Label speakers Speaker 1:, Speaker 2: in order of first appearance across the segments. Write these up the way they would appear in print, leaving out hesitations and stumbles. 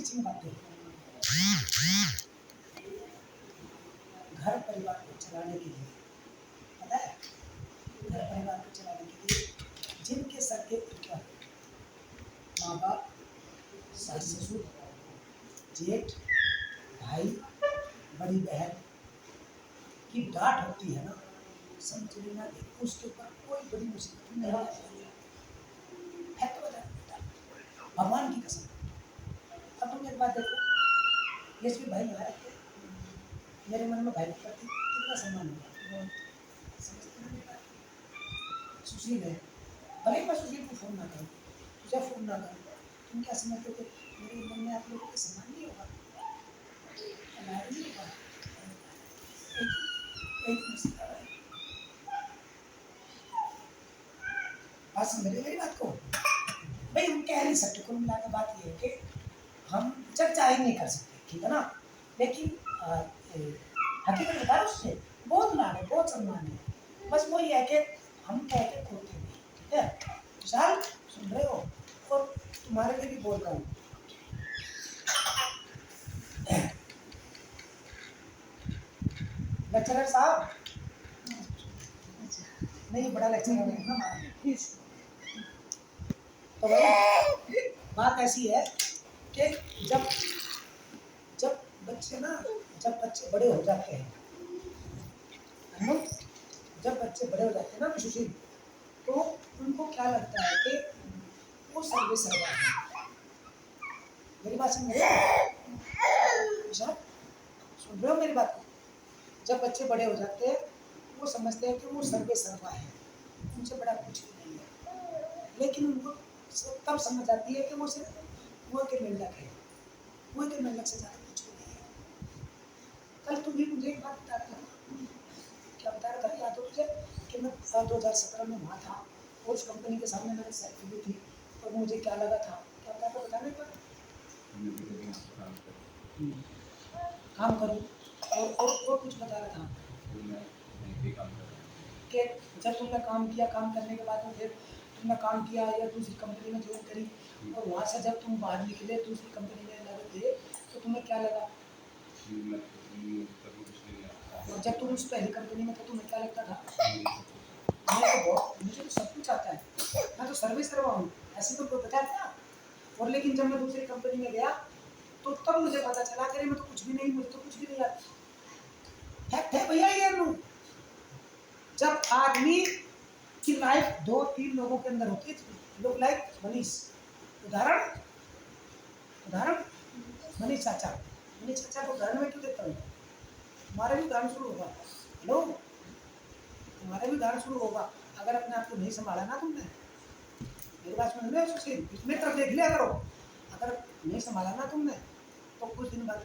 Speaker 1: Teaching बातें घर परिवार को चलाने के लिए, पता है, घर परिवार को चलाने के लिए जिनके सर के ऊपर माँ बाप, सास ससुर, जेठ, भाई, बड़ी बहन की डांट होती है ना, समझ लेना कि उसके ऊपर कोई बड़ी मुसीबत नहीं आती है। तो बता भगवान की कसम। अब तुम एक बात देखो, ये भी भाई आए थे, मेरे मन में भाई के प्रति कितना सम्मान होगा, समझते ना मेरी बात। सुशील है, भले मैं सुशील को फोन ना करूँ, तुझे फोन ना करूँ, तुम क्या समझते थे मेरे मन में आप लोगों का सम्मान नहीं होगा, नहीं होगा। एक मसला है, बात समझ रहे मेरी बात को? भाई हम कह नहीं सकते, कुल मिलाकर बात ये है कि हम चर्चा ही नहीं कर सकते, ठीक है ना, लेकिन हकीकत बता उससे बहुत लाड है, बहुत सम्मान है। बस वो ये है कि हम कहते खोते नहीं, ठीक है। विशाल सुन रहे हो, और तुम्हारे लिए भी बोल रहा हूँ, लेक्चरर साहब, नहीं बड़ा लेक्चरर है ना हमारा। तो भाई बात ऐसी है कि जब जब बच्चे ना, जब बच्चे बड़े हो जाते हैं, जब बच्चे बड़े हो जाते हैं ना सुशील, तो उनको क्या लगता है कि वो सर्वे सर्वा है। मेरी बात समझ रहे हो? सुन रहे हो मेरी बात को? जब बच्चे बड़े हो जाते हैं वो समझते हैं कि वो सर्वे सर्वा है, उनसे बड़ा कुछ भी नहीं है, लेकिन उनको तब समझ आती है कि वो सिर्फ कुएं के मेंढक है, कुएं के मेंढक से ज़्यादा कुछ भी नहीं है। कल तुम भी मुझे एक बात बता रहा था, क्या बता रहा था, याद हो तुझे कि मैं 2017 में वहाँ था और उस कंपनी के सामने मैंने सेल्फी ली थी और मुझे क्या लगा था, क्या बता रहा, बताने पर काम करूँ, और कुछ बता रहा था कि जब तुमने काम किया, काम करने के बाद में फिर तुमने काम किया या दूसरी कंपनी में ज्वाइन करी, और वहाँ से जब तुम बाहर निकले दूसरी कंपनी में लगे तो तुम्हें क्या लगा, और जब तुम उस पहली कंपनी में थे तुम्हें क्या लगता था? मुझे तो सब कुछ आता है, मैं तो सर्विस करवा हूँ, ऐसे तो कोई बता था। और लेकिन जब मैं दूसरी कंपनी में गया तो तब मुझे पता चला कि मैं तो कुछ भी नहीं, मुझे तो कुछ भी नहीं आता। फैक्ट है भैया ये नो। जब आदमी की लाइफ 2-3 लोगों के अंदर होती है, लोग लाइक मनीष, उदाहरण उदाहरण मनीष चाचा, मनीष चाचा को उदाहरण में क्यों देता हूँ? तुम्हारा भी उदाहरण शुरू होगा, हेलो, तुम्हारा भी उदाहरण शुरू होगा अगर अपने आप को नहीं संभाला ना तुमने। मेरी बात सुन रहे हो सुशील, इसमें तरफ देख लिया करो, अगर नहीं संभाला ना तुमने तो कुछ दिन बाद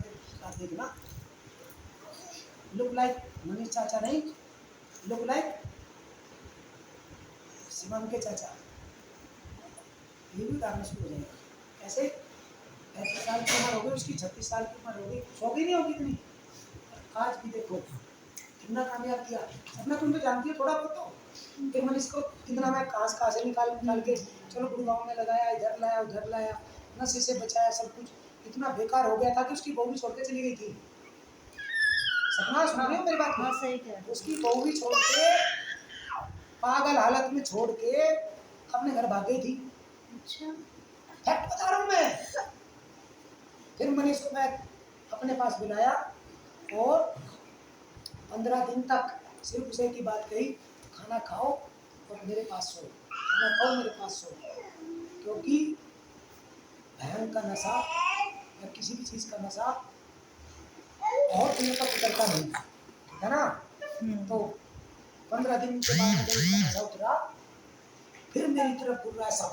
Speaker 1: देखना लुक लाइक मनीष चाचा नहीं, लुक लाइक शिवम के चाचा। ये भी उदाहरण शुरू हो जाएगा। ऐसे 35 साल की उम्र हो गई उसकी, 36 साल की उम्र हो गई, सो गई नहीं होगी इतनी, आज भी देखो कितना कामयाब किया। अपना तुम तो जानती हो थोड़ा बहुत, तो फिर मनीष को कितना मैं कहाँ से निकाल के चलो गुड़गांव में लगाया, इधर लाया उधर लाया, नशे से बचाया, सब कुछ इतना बेकार हो गया था कि उसकी बहू भी छोड़ के चली गई थी। सपना सुना रही हो मेरी बात? हाँ सही कह, उसकी बहू भी छोड़ के पागल हालत में छोड़ के अपने घर भाग गई थी। अच्छा, फैक्ट बता रहा हूँ मैं। फिर मनीष को मैं अपने पास बुलाया और 15 दिन तक सिर्फ उसे की बात कही, खाना खाओ और मेरे पास सो, खाना खाओ मेरे पास सो, क्योंकि बहन का नशा या किसी भी चीज़ का नशा और दिनों तक उतरता नहीं है ना। तो 15 दिन के बाद जब उसका नशा उतरा फिर मेरी तरफ बुरा साफ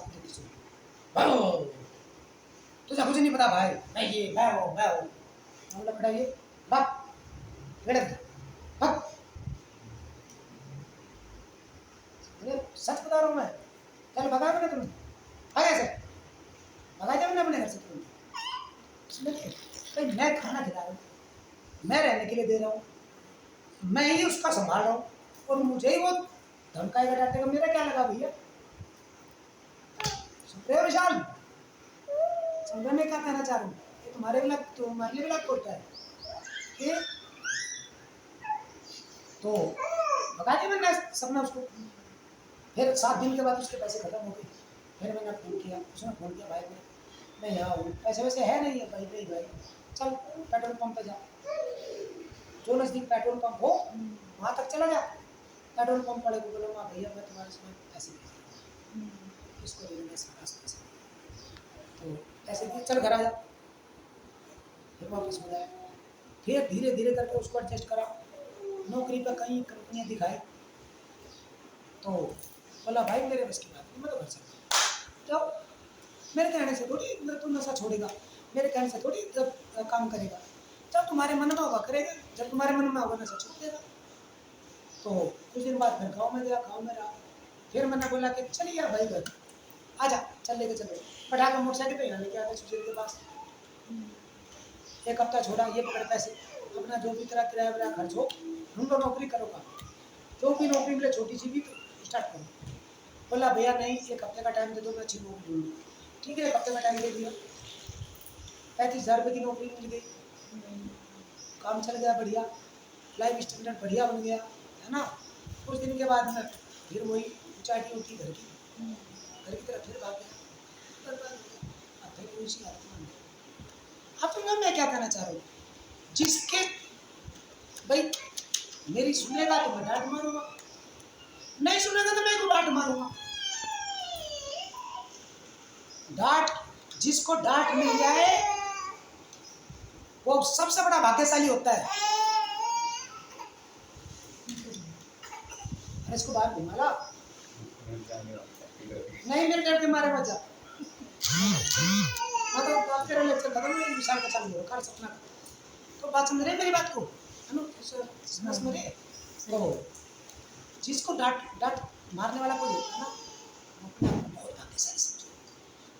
Speaker 1: तुझे कुछ नहीं पता भाई, मैं ये मैं वो लकड़ा ये बाप सच बता रहा हूँ मैं। कल भगा मैंने तुम्हें, आगे से भगा दिया मैंने अपने घर से तुम्हें। मैं खाना खिला रहा हूँ, मैं रहने के लिए दे रहा हूँ, मैं ही उसका संभाल रहा हूँ और मुझे ही वो धमकाएगा डांटेगा, मेरा क्या लगा भैया? सुन रहे हो विशाल? समझ में क्या कहना चाह रहा हूँ? तुम्हारे लिए ब्लॉक बोलता है कि तो बता दी मैंने सबने उसको। फिर 7 दिन के बाद उसके पैसे खत्म हो गए। फिर मैंने फोन किया, उसने फोन किया, भाई मैं यहाँ हूँ, पैसे वैसे है नहीं है भाई चल पेट्रोल पंप पे जा, जो नज़दीक पेट्रोल पंप हो वहाँ तक चला जा। पेट्रोल पंप वाले को बोलो माँ भैया मैं तुम्हारे समय पैसे भेज दूँ, इसको दे देना इसके पास पैसे, तो पैसे दिए, चल घर आ जा। फिर वापस बुलाया, फिर धीरे धीरे करके उसको एडजस्ट करा, नौकरी पर कई कंपनियाँ दिखाई, तो बोला भाई मेरे बस की बात नहीं, मैं तो कर सकता। तो मेरे कहने से थोड़ी तुम नशा छोड़ेगा, मेरे कहने से थोड़ी काम करेगा, जब तुम्हारे मन में होगा करेगा, जब तुम्हारे मन में होगा नशा छोड़ देगा। तो कुछ दिन बाद फिर गाँव में गया, गाँव में रहा। फिर मैंने बोला कि चलिए यार भाई घर आजा, चल लेके चलो, बैठा कर मोटरसाइकिल पे यहाँ लेके आते सुशील के पास। 1 हफ्ता छोड़ा, ये पकड़ पैसे, अपना जो भी तेरा किराया वराया खर्च हो, ढूंढो नौकरी करो का, जो भी नौकरी मिले छोटी सी भी तो स्टार्ट करो। बोला भैया नहीं 1 हफ्ते का टाइम दे दो, मैं अच्छी नौकरी ढूंढूँ। ठीक है 1 हफ्ते का टाइम दे दिया, 35,000 रुपये की नौकरी मिल गई, काम चल गया बढ़िया, लाइफ स्टैंडर्ड बढ़िया बन गया, है ना। कुछ दिन के बाद में फिर वही चाटी उठी घर की तरफ फिर भाग गया, अब फिर उसी हालत में। अब तो मैं क्या कहना चाह रहा हूँ, जिसके भाई मेरी सुनेगा तो मैं डांट मारूंगा, नहीं सुनेगा तो मैं को डांट मारूंगा। डांट, जिसको डांट मिल जाए वो सबसे बड़ा भाग्यशाली होता है। इसको बाहर घुमा ला, नहीं मेरे डर के मारे मत जा, मतलब आप तेरा लेक्चर खत्म है, विशाल का चालू हो कर सपना, तो बात समझ रहे मेरी बात को, है ना, समझ रहे। तो जिसको डांट डांट मारने वाला कोई होता है ना, बहुत भाग्यशाली समझो,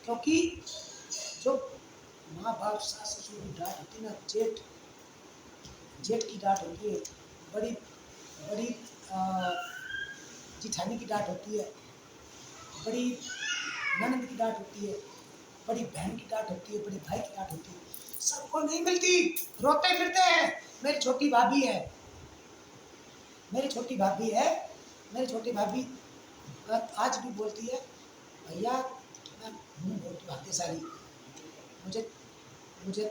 Speaker 1: क्योंकि जो माँ बाप सास ससुर की डांट होती है ना, जेठ की डांट होती है, बड़ी बड़ी जिठानी की डांट होती है, बड़ी ननद की डांट होती है, बड़ी बहन की डांट होती है, बड़े भाई की डांट होती है, सबको नहीं मिलती, रोते फिरते हैं। मेरी छोटी भाभी है, मेरी छोटी भाभी है, मेरी छोटी भाभी आज भी बोलती है भैया मैं हूँ बहुत भाग्यशाली, मुझे मुझे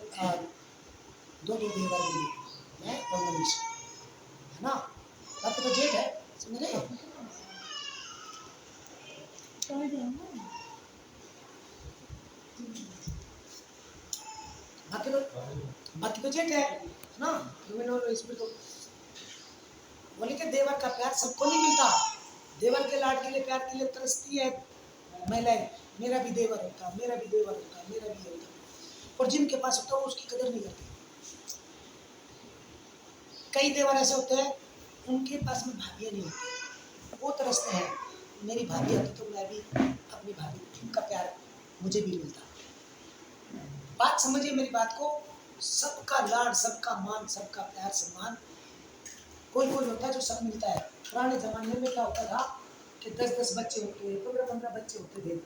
Speaker 1: 2 देवर मिले, मैं और मनीष, है ना, बात तो जेठ है, समझ रहे हो। बाकी तो जेठ है ना, इसमें तो बोले कि देवर का प्यार सबको नहीं मिलता, देवर के लाड के लिए प्यार के लिए तरसती है महिलाएं, मेरा भी देवर होता, मेरा भी देवर होता, मेरा भी होता, और जिनके पास होता है उसकी कदर नहीं करते। कई देवर ऐसे होते हैं उनके पास में भाभियाँ नहीं होती, वो तरसते हैं मेरी भाभी आती तो मैं भी अपनी भाभी का प्यार मुझे भी मिलता। बात समझिए मेरी बात को, सबका लाड, सबका मान, सबका प्यार सम्मान, कोई कोई होता है जो सब मिलता है। पुराने जमाने में क्या होता था कि 10-10 बच्चे होते, 15-15 बच्चे होते थे,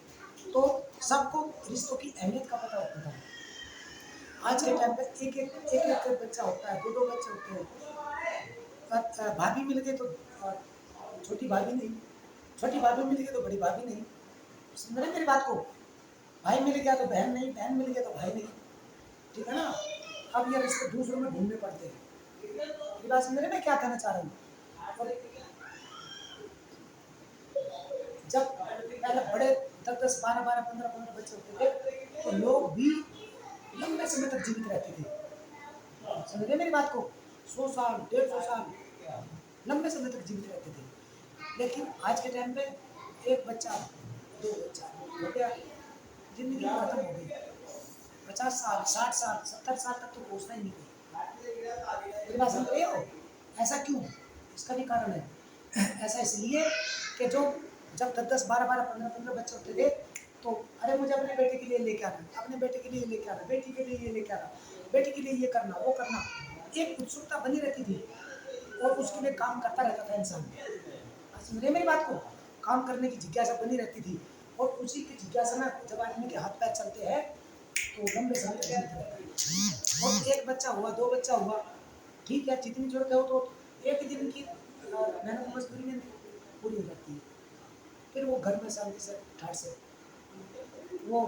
Speaker 1: तो सबको रिश्तों की अहमियत का पता होता था। आज के टाइम पे एक बच्चा होता है, 2-2 बच्चे होते हैं, भाभी मिल गए तो छोटी भाभी नहीं, छोटी भाभी मिल गई तो बड़ी भाभी नहीं, समझ रहे मेरी बात को। भाई मिल गया तो बहन नहीं, बहन मिल गया तो भाई नहीं, ठीक है ना। अब ये रिश्ते दूसरों में ढूंढने पड़ते हैं, ये बात समझ रहे मैं क्या कहना चाह रहा हूँ। जब पहले बड़े 10-10, 12-12, 15-15 बच्चे होते थे तो लोग भी लंबे समय तक जीवित रहते थे, समझ रहे मेरी बात को, 100 साल 150 साल लंबे समय तक जीवित रहते थे। लेकिन आज के टाइम पे 1 बच्चा 2 बच्चा हो गया, जिंदगी खत्म हो गई, 50 साल 60 साल 70 साल तक तो पहुँचना ही नहीं कोई। मेरी बात समझ रहे हो, ऐसा क्यों, इसका भी कारण है। ऐसा इसलिए कि जो जब 10-10, 12-12, 15-15 बच्चे होते थे तो अरे मुझे अपने बेटे के लिए लेके आना, अपने बेटे के लिए लेके आना, बेटी के लिए ये लेके आना, बेटी के लिए ये करना वो करना, एक उत्सुकता बनी रहती थी और उसके लिए काम करता रहता था इंसान। समझे मेरी बात को, काम करने की जिज्ञासा बनी रहती थी, और उसी की जिज्ञासा में जब आदमी के हाथ पैर चलते हैं तो लंबे समय तक जीते हैं। और एक बच्चा हुआ, दो बच्चा हुआ, ठीक है, जितनी जरूरत है तो एक दिन की मेहनत मजदूरी में पूरी हो जाती है। फिर वो घर में शांति से ठाट से वो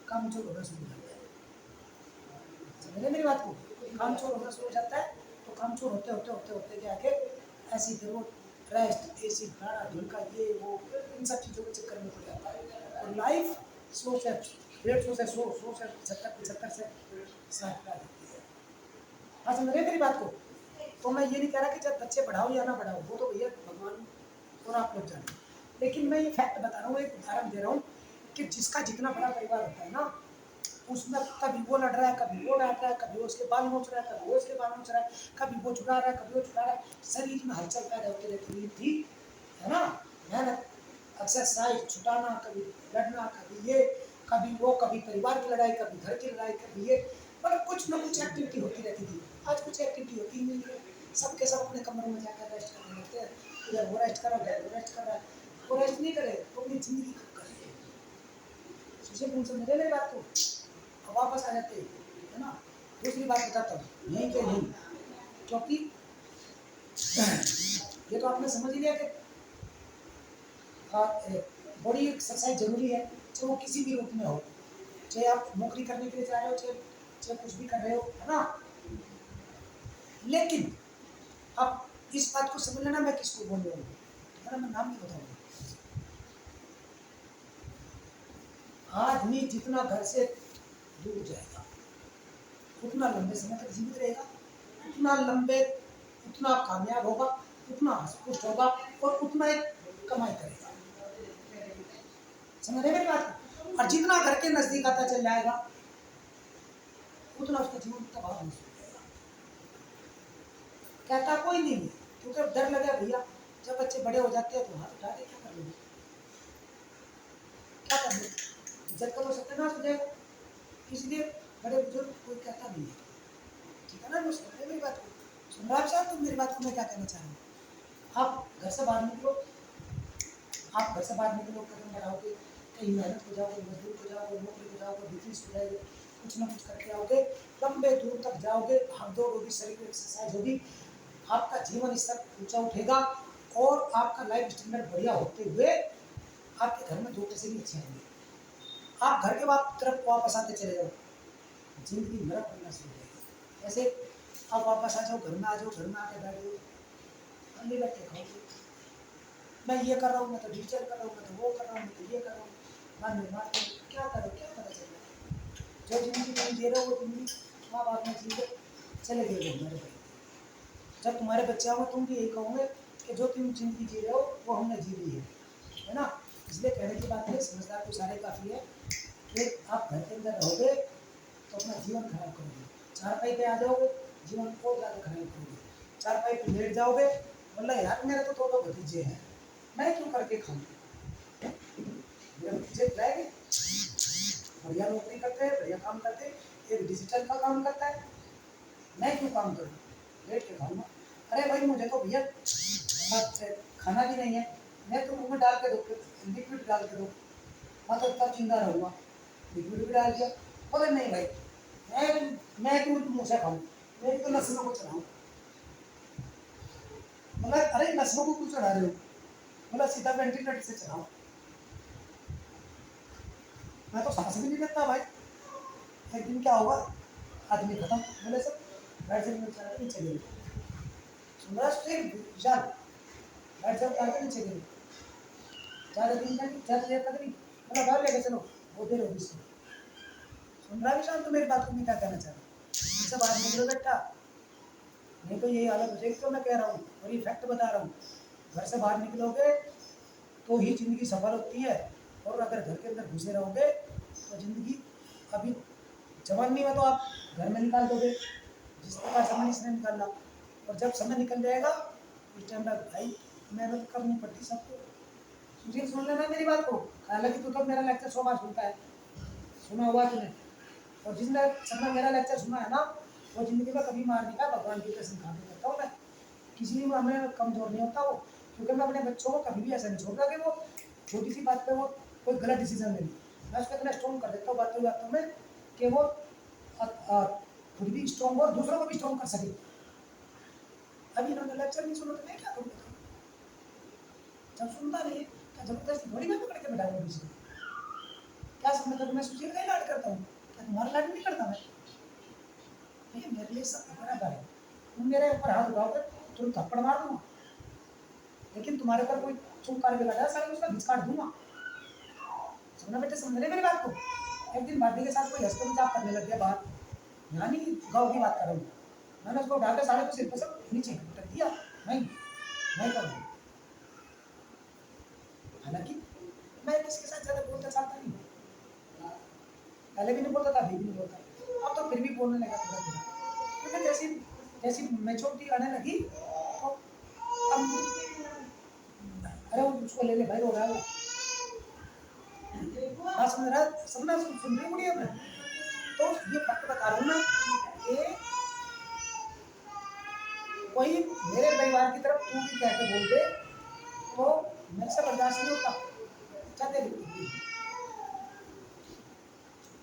Speaker 1: काम चोर होना शुरू हो जाता है। समझे मेरी बात को? काम चोर होना शुरू हो जाता है, तो काम चोर होते होते होते होते क्या के ऐसी फिर वो रेस्ट, एसी, खाना, ढुलका, ये वो इन सब चीज़ों के चक्कर में पड़ जाता है। और लाइफ 100 से 150 से 100 से 70 से 60 का जाती है। हाँ, समझ रहे मेरी बात को? तो मैं ये नहीं कह रहा कि जब बच्चे बढ़ाओ या ना बढ़ाओ, वो तो भैया भगवान और आप लोग जाने, लेकिन मैं ये फैक्ट बता रहा हूँ, एक उदाहरण दे रहा हूँ कि जिसका जितना बड़ा परिवार होता है ना, उसमें कभी वो लड़ रहा है, कभी वो लड़ रहा है, कभी वो उसके बाल नोच रहा है, कभी वो उसके बाल नोच रहा है, कभी वो छुड़ा रहा है, कभी वो छुड़ा रहा है, शरीर में हलचल पैदा होती रहती थी, है ना? मेहनत, एक्सरसाइज, छुटाना, कभी लड़ना, कभी ये, कभी वो, कभी परिवार की लड़ाई, कभी घर की लड़ाई, कभी ये, मतलब कुछ ना कुछ एक्टिविटी होती रहती थी। आज कुछ एक्टिविटी होती ही नहीं है, सबके सब अपने कमरों में जाकर रेस्ट करने लगते हैं। इधर वो रेस्ट कर रहा है, वो रेस्ट कर रहा है, वो रेस्ट नहीं करे तो अपनी जिंदगी कब करे? समझ मेरे बात को? अब वापस आ जाते हैं, है ना? दूसरी बात बताता हूँ, नहीं के नहीं, क्योंकि ये तो आपने समझ ही लिया कि बॉडी एक्सरसाइज जरूरी है, चाहे वो किसी भी रूप में हो, चाहे आप नौकरी करने के लिए जा रहे हो, चाहे कुछ भी कर रहे हो, है ना? लेकिन अब इस बात को समझ लेना मैं किसको बोल रहा हूँ, है ना? मैं नाम नहीं बताऊंगा। आदमी जितना घर से दूर जाएगा उतना लंबे समय तक जीवित रहेगा, उतना कामयाब होगा, उतना हष्टपुष्ट होगा और उतना ही कमाई करेगा। समझ रहे मेरी बात? और जितना घर के नजदीक आता चल जाएगा उतना उसका जीवन तबाह हो जाएगा। कहता कोई नहीं है, क्योंकि डर लगा भैया, जब बच्चे बड़े हो जाते हैं तो हाथ उठा के क्या कर लोगे, क्या कर लोगे? इज्जत का तो सत्यानाश हो जाएगा, इसलिए बड़े बुजुर्ग कोई कहता नहीं है, ठीक है ना? मैं सुन रहे मेरी बात को? सुन रहा साहब? तो मेरी बात को मैं क्या कहना चाह रहा हूँ, आप घर से बाहर निकलो, आप घर से बाहर निकलो, कदम बढ़ाओगे, कहीं मेहनत हो जाओगे, मजदूर हो जाओगे, नौकरी हो जाओगे, बिजनेस हो जाएगा, कुछ ना कुछ करके आओगे, लंबे दूर तक जाओगे, भागदौड़ होगी, शरीर की एक्सरसाइज होगी, आपका जीवन स्तर ऊंचा उठेगा और आपका लाइफ स्टैंडर्ड बढ़िया होते हुए आपके घर में दो पैसे भी अच्छे आएंगे। आप घर के तरफ वापस आते चले जाओ, जिंदगी नरक बनना शुरू हो जाएगी। ऐसे आप वापस आ जाओ, घर में आ जाओ, घर में आके बैठ जाओ, अन्य बैठे खाओगे, मैं ये कर रहा हूँ, मैं तो डिजिटल कर रहा हूँ, मैं तो वो कर रहा हूँ, मैं तो ये कर रहा हूँ, मैं निर्माण कर, क्या करो, क्या पता चल रहा है? जो जिंदगी तुम जी रहे हो वो जिंदगी माँ बाप ने जी के चले गए वो हमारे भाई। जब तुम्हारे बच्चे होंगे तुम भी यही कहोगे कि जो तुम जिंदगी जी रहे हो वो हमने जी ली है ना? इसलिए कहने की बात है, समझदार को सारे काफ़ी है कि आप घर के अंदर रहोगे तो अपना जीवन खराब करोगे, चारपाई पे आ जाओगे जीवन को ज़्यादा खराब करोगे, चारपाई पे लेट जाओगे, बोला यार मेरे तो दो भतीजे हैं, मैं क्यों करके खाऊं? मेरे भतीजे खिलाएंगे, बढ़िया नौकरी करते हैं, बढ़िया काम करते हैं, एक डिजिटल का काम करता है, मैं क्यों काम करूँ? लेट के खाऊंगा। अरे भाई मुझे तो भैया खाना भी नहीं है, मैं तो मुँह में डाल के दो, लिक्विड डाल के दो, मैं तो तब जिंदा रहूँगा, लिक्विड भी डाल दिया। बोले नहीं भाई, मैं क्यों मुँह से खाऊँ, मेरी तो नस्लों को चढ़ाऊँ। बोला अरे नस्लों को क्यों चढ़ा रहे हो? बोला सीधा वेंटिलेटर से चढ़ाओ। मैं तो सांस भी नहीं लेता भाई, एक दिन क्या होगा, आदमी खत्म। बोले सब बैठ जाओ नीचे गिर, सुन रहा है विशाल, बैठ जाओ क्या नीचे गिर, ज़्यादा दिन तक ज़्यादा देर तक नहीं, बोला बाहर लेके चलो, बहुत देर होगी इसमें। सुन रहा विशाल? तो मेरी बात को मैं क्या कहना चाह रहा हूँ, इससे बाहर निकलो बेटा, नहीं तो यही हालत हो जाएगी। तो मैं कह रहा हूँ और ये फैक्ट बता रहा हूँ, घर से बाहर निकलोगे तो ही जिंदगी सफल होती है, और अगर घर के अंदर घुसे रहोगे तो जिंदगी अभी जवानी में तो आप घर में निकाल दोगे जिस प्रकार समय इसने निकाला, और जब समय निकल जाएगा उस टाइम पर भाई मेहनत करनी पड़ती सबको। तुझे सुन लेना मेरी बात को, हालांकि तू तो मेरा लेक्चर 100 बार सुनता है, सुना हुआ तूने, और जिसने सबने मेरा लेक्चर सुना है ना वो जिंदगी में कभी मार नहीं पाया, भगवान की कसम खा के करता हूँ मैं, किसी में हमें कमजोर नहीं होता वो, क्योंकि मैं अपने बच्चों को कभी भी ऐसा नहीं छोड़ता कि वो छोटी सी बात पे वो कोई गलत डिसीजन ले ली, मैं उसको इतना स्ट्रॉन्ग कर देता हूँ बातों बातों में कि वो खुद भी स्ट्रॉन्ग हो और दूसरों को भी स्ट्रॉन्ग कर सके। अभी इन्होंने लेक्चर नहीं सुना तो मैं क्या करूँ? जब सुनता नहीं क्या जबरदस्ती थोड़ी मैं पकड़ के बैठाऊंगा पीछे? क्या समझ कर मैं सुशील का ही लाड करता हूँ? क्या तुम्हारा लाड नहीं करता मैं? ये मेरे लिए सब बराबर है। तुम मेरे ऊपर हाथ उठाओगे तुम थप्पड़ मार दूंगा, लेकिन तुम्हारे ऊपर कोई चूक कर लगा सारे उसका घिस काट दूंगा। समझना बेटे, समझ रहे मेरी बात को? एक दिन भाभी के साथ कोई हंसते मजाक करने लग गया बाहर, यानी गाँव की बात कर रहा हूँ, मैंने उसको उठा के सारे को सिर पर सब नीचे पटक दिया। नहीं करूँगा। हालांकि मैं किसी के साथ ज्यादा बोलता चाहता नहीं, पहले भी नहीं बोलता था, अभी भी नहीं बोलता, अब तो फिर भी बोलने लगा थोड़ा थोड़ा, क्योंकि जैसी जैसी मैच्योरिटी आने लगी तो अब अरे उसको ले ले भाई, रो रहा है। हाँ समझ रहा, समझना सुन रही मुड़ी अपने। तो ये फैक्ट बता रहा हूँ मैं कि कोई मेरे परिवार की तरफ तू भी कहते बोल दे तो मेरे से बर्दाश्त नहीं होता। क्या तेरी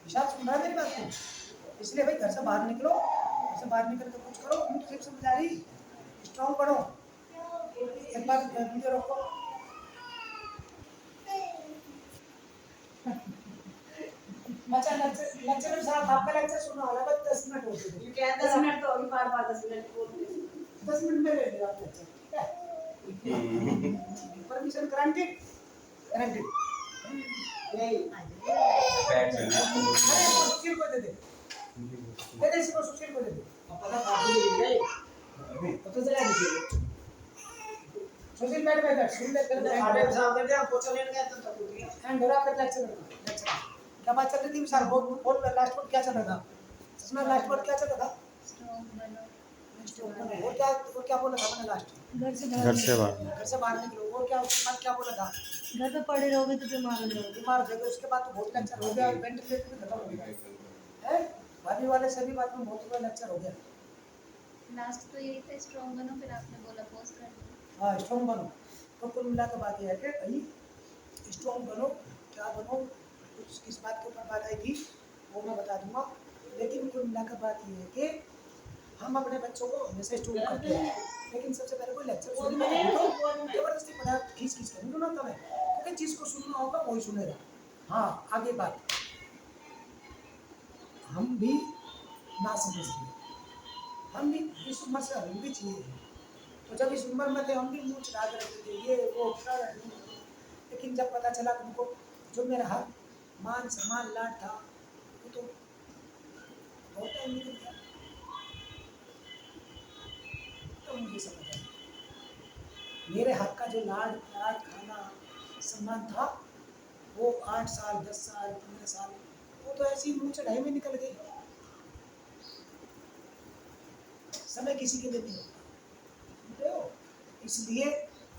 Speaker 1: विशाल सुन रहा है मेरी बात को? इसलिए भाई घर से बाहर निकलो, घर से बाहर निकल कर कुछ करो, मुझे समझ आ रही, स्ट्रॉन्ग बनो। एक बार मुझे रोको, अच्छा लेक्चर साहब आपका लेक्चर सुनना वाला, बस 10 मिनट हो गए। क्या 10 मिनट तो अभी बार 10 मिनट बोलते हैं, 10 मिनट में ले लिया आप लेक्चर, ठीक है? Permission granted, granted. यही सुशील को दे दे इसको, सुशील को दे दे, पता काट दे तो चला नहीं। सुशील बैठ सुन ले कर एंड साहब कर दे, आप पोछा लेने गए तो टूट गया एंड डरा कर लेक्चर क्या बात चल रही थी विशाल? बोल लास्ट वर्ड क्या चल रहा था? इसमें लास्ट वर्ड क्या चल रहा था? और क्या बोला था मैंने लास्ट? घर से बाहर निकलो। और क्या उसके बाद क्या बोला था?
Speaker 2: घर पे पड़े रहोगे तो बीमार हो जाओगे।
Speaker 1: बीमार हो जाओगे। उसके बाद तो बहुत लेक्चर हो गया, वेंटिलेटर भी खत्म हो गया है, भाभी वाले सभी बात में बहुत बड़ा लेक्चर हो गया।
Speaker 3: लास्ट तो यही था स्ट्रॉन्ग बनो, फिर आपने बोला पॉज कर दो।
Speaker 1: हाँ स्ट्रॉन्ग बनो। तो कुल मिला के बात यह है कि भाई स्ट्रॉन्ग बनो, क्या बनो, कुछ किस बात के ऊपर बात आई थी वो मैं बता दूंगा, लेकिन कुल मिला कर बात यह है कि हम अपने बच्चों को हमेशा स्ट्रॉन्ग करते हैं, लेकिन सबसे पहले कोई लेक्चर सुनने जबरदस्ती पढ़ा खींच कर नहीं सुनाता मैं, क्योंकि जिसको सुनना होगा वही सुनेगा। हाँ आगे बात, हम भी ना समझते, हम भी इस उम्र से हम भी चाहिए, तो जब इस उम्र में थे हम भी मुँह चढ़ा कर रखते थे ये वो, लेकिन जब पता चला तुमको जो मेरा हक मान सम्मान लाड था वो तो बहुत टाइम निकल गया, तो मुझे समझ आया मेरे हक का जो लाड प्यार खाना सम्मान था वो 8 साल 10 साल 15 साल वो तो ऐसी मुँह चढ़ाई में निकल गई। समय किसी के लिए नहीं होता, इसलिए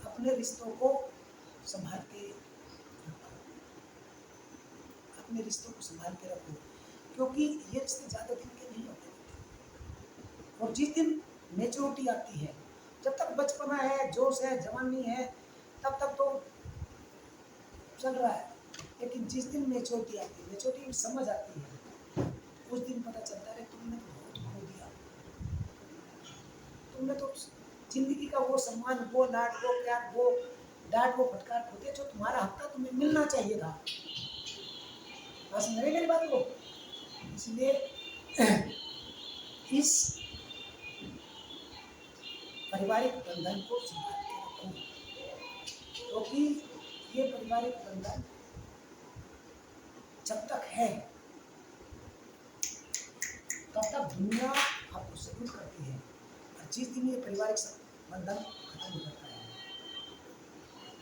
Speaker 1: अपने रिश्तों को संभाल के रखो, अपने रिश्तों को संभाल के रखो, क्योंकि ये रिश्ते ज़्यादा दिन के नहीं होते, और जिस दिन मेच्योरिटी आती है, जब तक बचपना है जोश है जवानी है तब तक तो चल रहा है, लेकिन जिस दिन मेच्योरिटी आती है, मेच्योरिटी में समझ आती है, उस दिन पता चलता है तुमने तो बहुत खो दिया, तुमने तो जिंदगी का वो सम्मान वो लाड वो प्यार वो डांट वो फटकार खोते जो तुम्हारा हक था, तुम्हें मिलना चाहिए था। बस मेरी बात को, इसलिए इस पारिवारिक बंधन को संभाल के रखो, क्योंकि ये पारिवारिक बंधन जब तक है तब तक दुनिया आपको सपोर्ट करती है, और जिस दिन ये पारिवारिक बंधन खत्म हो जाता है,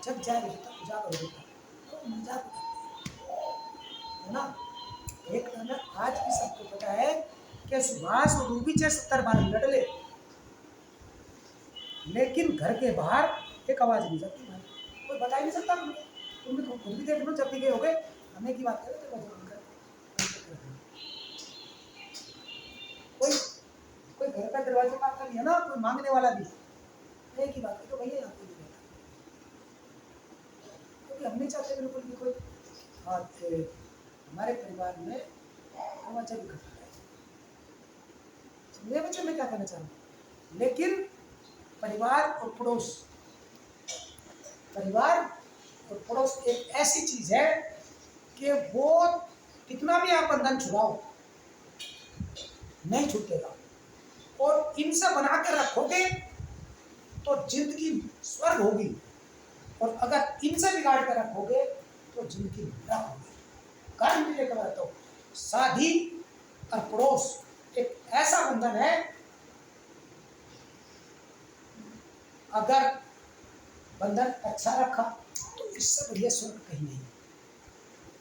Speaker 1: जब जाए तब मजाक हो जाता है तो मजाक है ना। एक आज भी सबको पता है कि सुभाष और रूबी चाहे 70 बार लड़ ले, लेकिन घर के बाहर एक आवाज नहीं जाती, कोई बता ही नहीं सकता तुमको, तुम भी खुद भी देख लो, जब भी गए हो गए हमें की बात करें तो कोई कोई घर का दरवाजे पर आता नहीं है ना, कोई मांगने वाला भी एक ही बात है तो भैया यहाँ पे नहीं रहता, क्योंकि हम नहीं चाहते बिल्कुल भी कोई हमारे परिवार में दरवाजा भी खटखटाए। समझे बच्चे मैं क्या कहना चाह रहा हूँ? लेकिन परिवार और पड़ोस, परिवार और पड़ोस एक ऐसी चीज है कि वो कितना भी आप बंधन छुड़ाओ नहीं छूटेगा, और इनसे बना कर रखोगे तो जिंदगी स्वर्ग होगी, और अगर इनसे बिगाड़ कर रखोगे तो जिंदगी नरक होगी। कारण भी लेकर रहता हूँ, शादी और पड़ोस एक ऐसा बंधन है, अगर बंधन अच्छा रखा तो इससे बढ़िया स्वर्ग कहीं नहीं,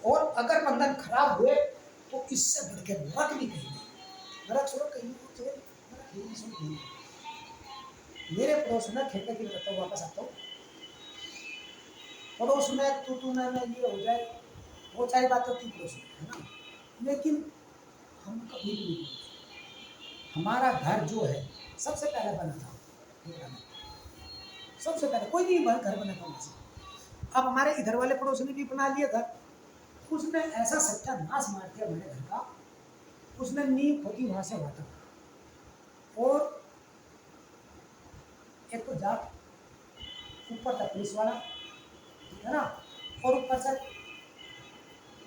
Speaker 1: और अगर बंधन खराब हुए तो इससे बढ़ के नरक भी कहीं नहीं। नरक स्वर्ग कहीं नहीं, नरक ही नहीं, स्वर्ग कहीं नहीं। मेरे पड़ोस में खेलने के लिए रहता हूँ, वापस आता हूँ, पड़ोस में तू मैं ये हो जाए, वो सारी बात होती पड़ोस में, है ना, लेकिन हम कभी भी नहीं बोलते। हमारा घर जो है सबसे पहले बना था, सबसे पहले कोई नहीं घर बना था वैसे। अब हमारे इधर वाले पड़ोस ने भी बना लिया घर, उसने ऐसा सत्यानाश मार दिया हमारे घर का, उसने नींव खोदी वहां से हुआ था, और एक तो जाट, ऊपर था पुलिस वाला, ठीक है ना, और ऊपर से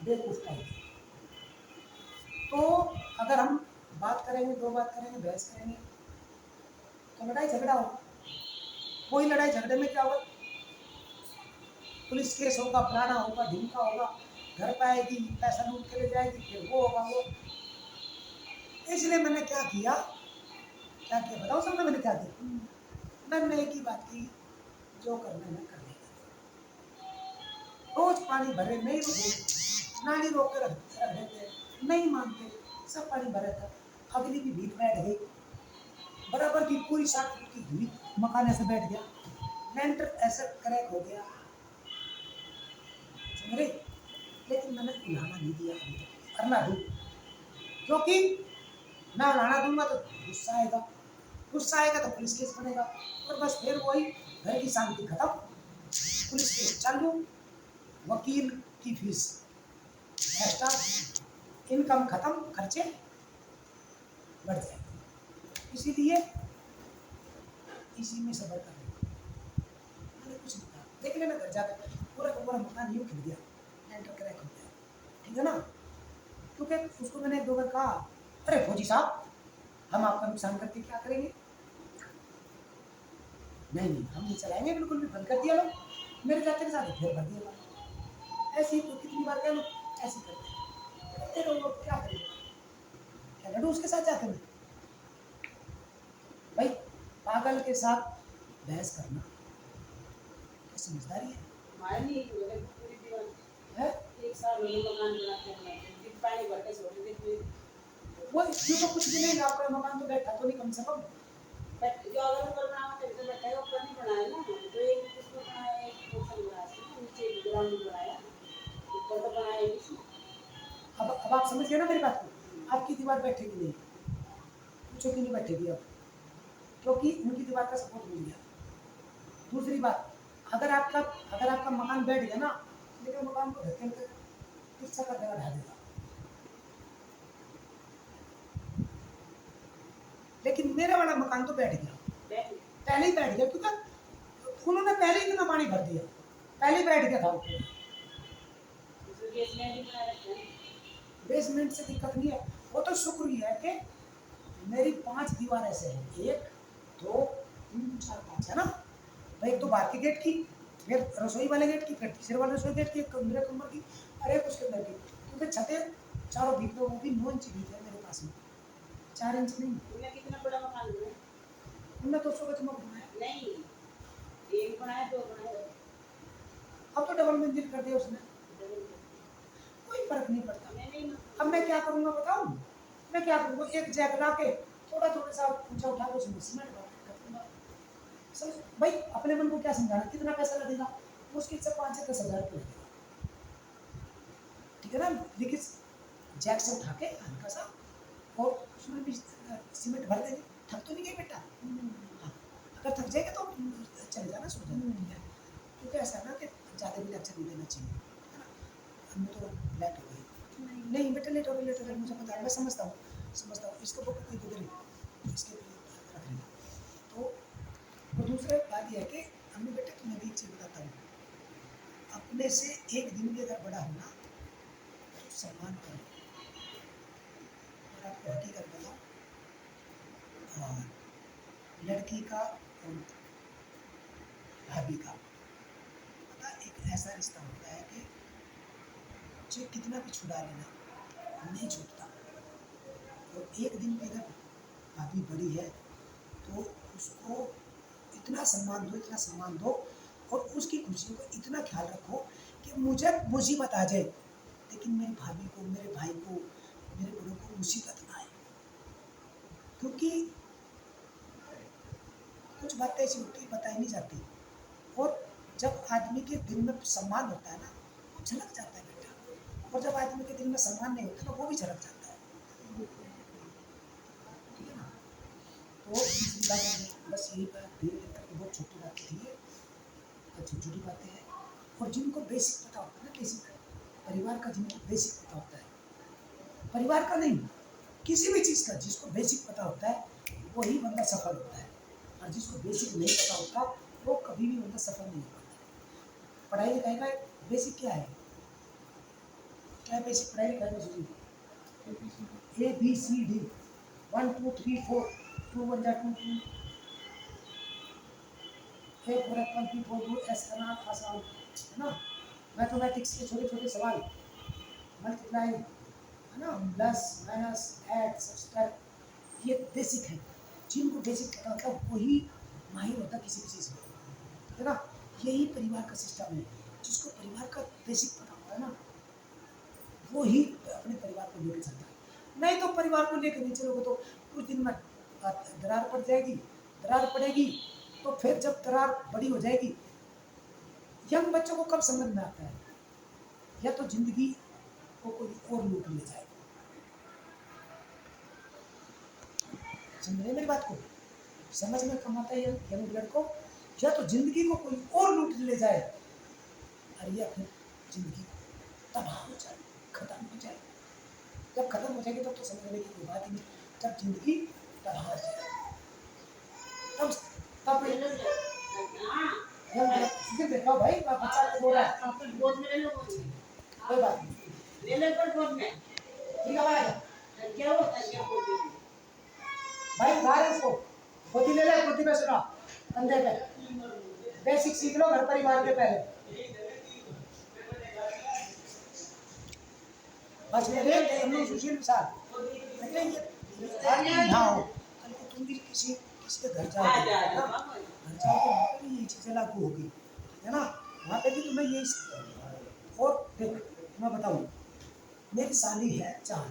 Speaker 1: बेवकूफ टाइप। तो अगर हम बात करेंगे, दो बात करेंगे, बहस करेंगे, तो लड़ाई झगड़ा होगा। कोई लड़ाई झगड़े में क्या होगा, पुलिस केस होगा, फलाना होगा, ढिमका होगा, घर पे आएगी, पैसा लूट के ले जाएगी, फिर वो होगा वो। इसलिए मैंने क्या किया बताओ सबने मैंने क्या किया? मैंने एक ही बात की, जो करना है कर लेगा। रोज पानी भरे नहीं रुके, नाली रोक कर रख देते, नहीं मानते, सब पानी भरे था। अगली की भीख बैठ गई, बराबर की पूरी 7 फीट की हुई, मकान ऐसे बैठ गया, लेंटर ऐसे क्रैक हो गया, समझे? लेकिन मैंने उलाना नहीं दिया अभी तक, करना दूँ, क्योंकि मैं उलाना दूंगा तो गुस्सा आएगा, गुस्सा आएगा तो पुलिस केस बनेगा, और बस फिर वही घर की शांति खत्म, पुलिस केस चालू, वकील की फीस एक्स्ट्रा, इनकम खत्म, खर्चे बढ़ जाएंगे। इसीलिए इसी में सबर कर मैंने कुछ नहीं कहा। लेकिन मैं घर जाकर पूरा का पूरा मकान यूँ खिल गया, लेंटर क्रैक हो गया, ठीक है ना, क्योंकि उसको मैंने 2 बार कहा, अरे फौजी साहब हम आपका नुकसान करके क्या करेंगे? नहीं हम नहीं चलाएंगे, बिल्कुल भी बंद कर दिया लोग, मेरे जाते के साथ फिर भर दिया। ऐसे ही तो कितनी बार कह लो, ऐसे करते हैं लोग, क्या करेंगे, क्या लड़ू उसके साथ जाते हैं? भाई पागल के साथ बहस करना क्या समझदारी है?
Speaker 4: पूरी दीवार
Speaker 1: है
Speaker 4: एक साल में मकान बनाते पानी भर के छोड़ देते।
Speaker 1: वो इसमें तो कुछ भी नहीं, आपका मकान तो बैठा तो नहीं कम से कम,
Speaker 4: जो अगर ऊपर बनाओ तो बैठेगा, ऊपर नहीं बनाया ना, तो एक उसको बनाया, एक पोर्शन बनाया, नीचे ग्राउंड बनाया, ऊपर तो बनाया नहीं।
Speaker 1: अब आप समझ गए ना मेरी बात को? आपकी दीवार बैठेगी नहीं, पूछो क्यों नहीं बैठेगी अब, क्योंकि उनकी दीवार का सपोर्ट मिल गया। दूसरी बात, अगर आपका मकान बैठ गया ना, लेकिन मकान को धक्के कर किस्सा कर देगा, ढा देगा। लेकिन मेरा वाला मकान तो बैठ गया, पहले ही बैठ गया, क्योंकि उन्होंने पहले ही इतना पानी भर दिया, पहले ही बैठ गया था ऊपर। बेसमेंट से दिक्कत नहीं है, वो तो शुक्र ही है कि मेरी 5 दीवार ऐसे हैं, 1 2 3 4 5, है ना भाई, एक तो बाहर के गेट की, फिर रसोई वाले गेट की, फिर तीसरे वाले रसोई गेट की, एक मेरे कमर की, और एक उसके अंदर की, क्योंकि छतें चारों भीग, वो भी 9 इंच भीग है मेरे पास में, 4 इंच नहीं।
Speaker 4: तुमने कितना बड़ा मकान बनाया?
Speaker 1: उनने तो 200 गज में बनाया,
Speaker 4: नहीं, एक बनाया, 2 बनाया,
Speaker 1: अब तो डबल मंजिल कर दिया उसने, कोई फर्क नहीं पड़ता। अब मैं क्या करूँगा बताऊँ? मैं क्या करूँगा, एक जैक ला के थोड़ा सा ऊंचा उठा के उसमें सीमेंट भर दूंगा। समझ भाई, अपने मन को क्या समझाना, कितना पैसा लगेगा? मुश्किल से 5 से 10 हज़ार रुपये लगेगा, ठीक है ना, लेकिन जैक से उठा के हल्का सा, और उसमें भी सीमेंट भर देंगे। थक तो नहीं गई बेटा? हाँ, अगर थक जाएगा तो चले जाना, सो जाना, क्योंकि ऐसा ना कि ज़्यादा भी लेक्चर नहीं देना चाहिए, है ना। हमें तो लेट हो गई। नहीं बेटा लेट हो गए मुझे पता है, मैं समझता हूँ इसको बुक कोई दे रही इसके रख रही। तो और दूसरा बात यह है कि अम्मी बेटा तुम्हें भी एक चीज़ बताता हूँ, अपने से एक दिन भी अगर बड़ा होना तो सम्मान करो। और आपको हकीकत बताओ, और लड़की का और भाभी का पता एक ऐसा रिश्ता होता है कि जो कितना भी छुड़ा लेना नहीं छूटता। और एक दिन भी अगर भाभी बड़ी है तो उसको इतना सम्मान दो और उसकी खुशियों का इतना ख्याल रखो कि मुझे मुसीबत आ जाए लेकिन मेरी भाभी को, मेरे भाई को, मेरे बड़ों को मुसीबत ना आए। क्योंकि कुछ बातें ऐसी होती बताई नहीं जाती, और जब आदमी के दिल में सम्मान होता है ना वो झलक जाता है बेटा, और जब आदमी के दिल में सम्मान नहीं होता ना वो भी झलक जाता है। ठीक है ना? तो इसलिए बस यही बात धीरे धीरे करके बहुत छोटी बातें थी, छोटी छोटी बातें हैं। और जिनको बेसिक पता होता है ना, बेसिक परिवार का जिनको बेसिक पता होता है, परिवार का नहीं किसी भी चीज़ का जिसको बेसिक पता होता है वही बंदा सफल होता है, और जिसको बेसिक नहीं पता होता वो कभी भी बंदा सफल नहीं हो पाता। पढ़ाई लिखाई का बेसिक क्या है? क्या है बेसिक पढ़ाई लिखाई का? सोचिए, ABCD 1 2 3 4 2 1 2 2 A for apple, B for blue, S का नाम आसान है ना। मैथमेटिक्स के छोटे छोटे सवाल, मल्टीप्लाई है ना, प्लस माइनस ऐड सब्सट्रैक्ट, ये बेसिक है। जिनको बेसिक पता होता है वही माहिर होता है किसी भी चीज़ में, है ना। यही परिवार का सिस्टम है, जिसको परिवार का बेसिक पता होता है ना वो ही अपने परिवार को लेकर चलता है। नहीं तो परिवार को लेकर नहीं चलोगे तो कुछ दिन में दरार पड़ जाएगी, दरार पड़ेगी तो फिर जब दरार बड़ी हो जाएगी, यंग बच्चों को कब समझ में आता है, या तो जिंदगी को कोई और लूट ले जाए। समझ रहे मेरी बात को? समझ में कम आता है यंग ब्लड को, या तो जिंदगी को कोई और लूट ले जाए, और या फिर जिंदगी तबाह हो जाए, खत्म हो जाए। जब खत्म हो जाएगी तब तो समझने की कोई बात ही नहीं। जब जिंदगी तबाह हो जाए तब देखो भाई बच्चा रो रहा है,
Speaker 4: गोद में ले लो,
Speaker 1: कोई बात नहीं,
Speaker 4: ले लो पर गोद में।
Speaker 1: ठीक है भाई,
Speaker 4: क्या होता है क्या बोलते हैं?
Speaker 1: भाई उठा रहे इसको, गोदी ले ले, गोदी में सुना कंधे पे, बेसिक सीख लो घर परिवार के पहले। बस मेरे हम लोग सुशील साहब बेटे ये यहाँ हो, कल को तुम भी किसी के घर जाओ, घर जाओ तो वहाँ पे भी ये चीज़ें लागू होगी, है ना। वहाँ पे भी तुम्हें ये और देख मैं बताऊँ, मेरी साली है 4,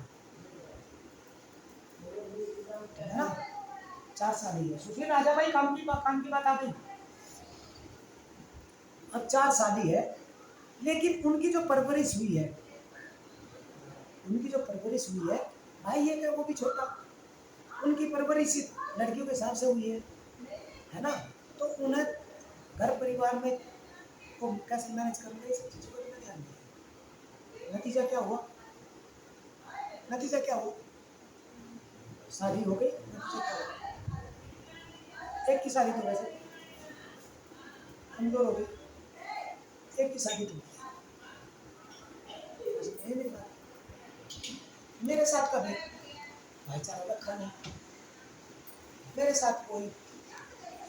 Speaker 1: है ना, 4 साली है। सुशील आजा भाई, काम की बात आ गई। अब 4 साली है, लेकिन उनकी जो परवरिश हुई है, भाई ये क्या वो भी छोटा, उनकी परवरिश लड़कियों के हिसाब से हुई है ना। तो उन्हें घर परिवार में को कैसे मैनेज करना है, सब चीज़ों को ध्यान दिया। नतीजा क्या हुआ? शादी हो गई, नतीजा क्या हुआ? एक की शादी तो वैसे कमजोर हो गई, एक की शादी तो मेरी बात, मेरे साथ कभी भाईचारा रखा नहीं, मेरे साथ कोई,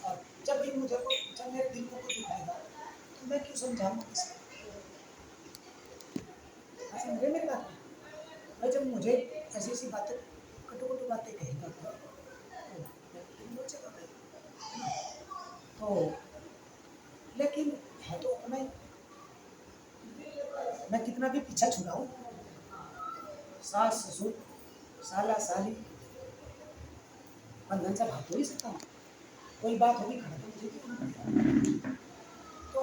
Speaker 1: और जब मेरे दिल को कुछ दुखाएगा तो मैं क्यों समझाऊंगा किसी को? मेरी बात भाई, जब मुझे ऐसी बातें कटु बातें कहेगा तो लेकिन है तो अपना ही, मैं कितना भी पीछा छुड़ाऊं, सास ससुर साला साली बंधन से भाग तो नहीं सकता हूँ। कोई बात होगी खड़ा तो मुझे क्यों? तो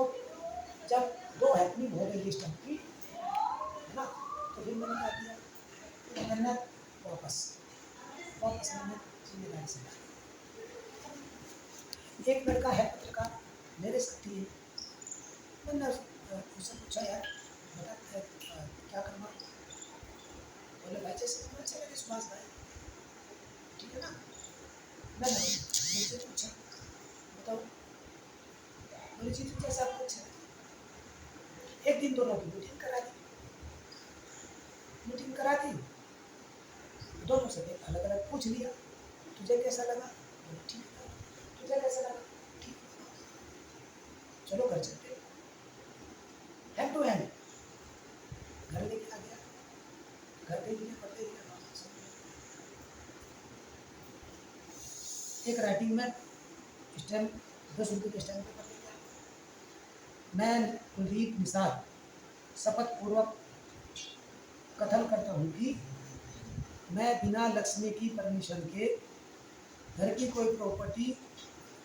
Speaker 1: जब 2 हैपनिंग हो गई इस टाइप की, है ना, तो फिर मैंने क्या किया, तो मैंने वापस मैंने जिम्मेदारी से एक लड़का है पत्रकार मेरे साथ ही है, मैंने उससे पूछा यार बता क्या करना, बोले भाई जैसे तुम्हें अच्छा लगे सुभाष भाई, ठीक है ना। मैंने मुझसे पूछा बताओ, बोले जी तुम जैसा आपको अच्छा लगे। एक दिन दोनों की मीटिंग करा दी, मीटिंग करा दी, दोनों से अलग अलग पूछ लिया तुझे कैसा लगा, बोले ठीक है, तुझे कैसा लगा, ठीक है, चलो घर चलते, हैंड टू हैंड घर लेके आ गया, घर पे भी पढ़ते ही एक राइटिंग में स्टैम्प 10 रुपये के स्टैम्प पेपर ले गया। मैं कुलदीप निसार शपथ पूर्वक कथन करता हूँ कि मैं बिना लक्ष्मी की परमिशन के घर की कोई प्रॉपर्टी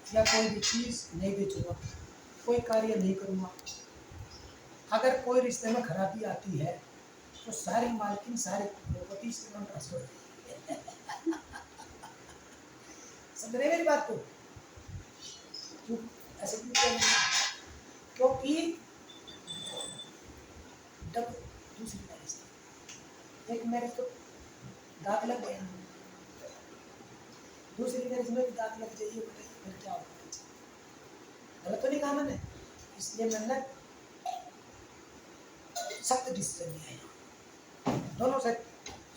Speaker 1: या कोई भी चीज़ नहीं बेचूंगा, कोई कार्य नहीं करूँगा। अगर कोई रिश्ते में खराबी आती है तो सारी मालकिन सारी प्रॉपर्टी से मैं ट्रांसफर समझ रहे मेरी बात को। क्यों ऐसे क्यों किया मैंने? क्योंकि जब दूसरी मैरिज, एक मैरिज तो दाग लग गया, दूसरी मैरिज में भी दाग लग जाइए, बताइए फिर क्या होगा? गलत तो नहीं कहा मैंने, इसलिए मैंने सख्त डिसीजन लिया है, दोनों से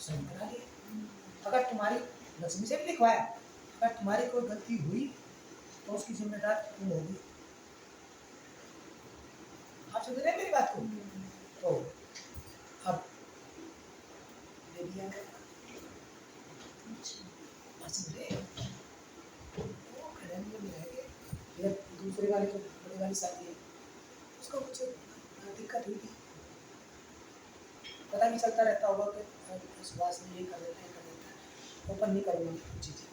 Speaker 1: सही करा लिया। अगर तुम्हारी लक्ष्मी से भी लिखवाया, अगर तुम्हारी कोई गलती हुई तो उसकी जिम्मेदार तुम होगी। आप समझ रहे हैं मेरी बात को? तो अब ले लिया गया, समझ रहे? वो खड़े में रह गए, फिर दूसरे वाले को बड़े वाली शादी है, उसको कुछ दिक्कत हुई थी, पता नहीं चलता रहता होगा कि सुभाष ने ये कर देते हैं, ओपन नहीं करूँगा चीज़ें,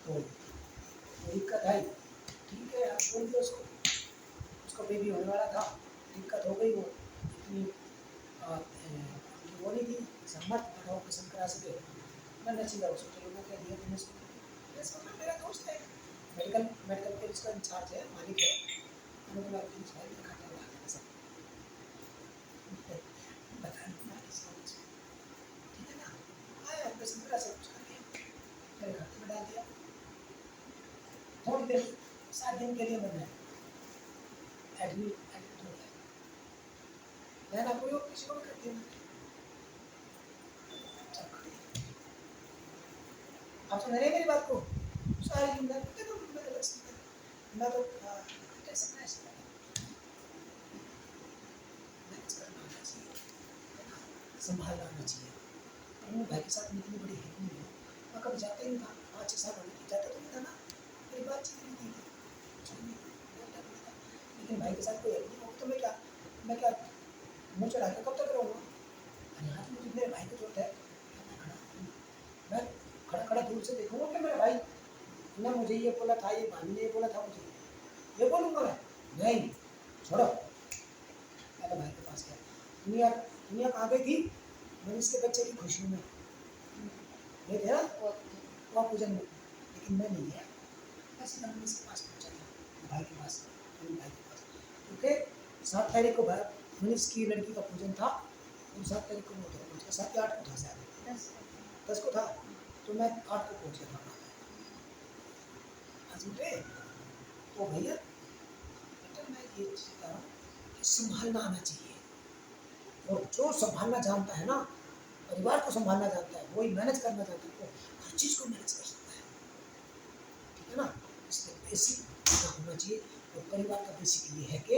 Speaker 1: तो दिक्कत आई, ठीक है आप बोल दिया उसको, उसको बेबी होने वाला था, दिक्कत हो गई, वो इतनी वो नहीं थी सम्मत, बढ़ाओ पसंद करा सके, मैं नचीगा उसको, चलो मैं कह दिया तुमने उसको, मेरा दोस्त है, मेडिकल के उसका इंचार्ज है, मालिक है, मैंने बोला खाता हुआ सब बता ठीक है ना, आया पसंद करा सब कुछ कर दिया, मेरे खाते में डाल दिया, थोड़ी देर 7 दिन के लिए मैंने एडमिट हो गया, मैंने आपको किसी को भी कर दिया, आप समझ रहे हैं मेरी बात को? सारी जिम्मेदारी तो मेरे लक्ष्य में, मैं तो कैसे मैनेज करना आना चाहिए, संभालना आना चाहिए। अपने भाई के साथ इतनी बड़ी हिट नहीं है, मैं कभी जाते ही नहीं था, 5-6 साल हो गए जाता तो नहीं था ना, मेरी बातचीत नहीं थी, लेकिन भाई के साथ कोई हेल्प नहीं होगी तो मैं क्या मुँह चढ़ा के कब तक रहूँगा? यहाँ तो मुझे मेरे भाई की जरूरत है, मैं खड़ा खड़ा दूर से देखूंगा कि मेरा भाई ने मुझे ये बोला था, ये भाभी ने ये बोला था, मुझे ये बोलूँगा मैं? नहीं, छोड़ो, मेरे भाई के पास गया, दुनिया कहाँ गई थी? मैंने इसके बच्चे की खुशी में गए थे ना वहाँ पूजन में, लेकिन मैं नहीं गया, ऐसे मैं इसके पास पहुँचा था, भाई के पास, मेरे भाई के पास, क्योंकि 7 तारीख को मनीष की लड़की का पूजन था, और 7 तारीख को मैं पहुँच गया, 7 या 8 को था शायद, 10 को था, तो मैं 8 को पहुँच गया था। तो भैया मैं ये चीज़ कह रहा हूँ कि संभालना आना चाहिए, और जो संभालना जानता है ना, परिवार को संभालना जानता है, वही मैनेज करना जानता है, वो हर चीज़ को मैनेज कर सकता है, ठीक है ना। इसलिए बेसिक होना चाहिए, और परिवार का बेसिक ये है कि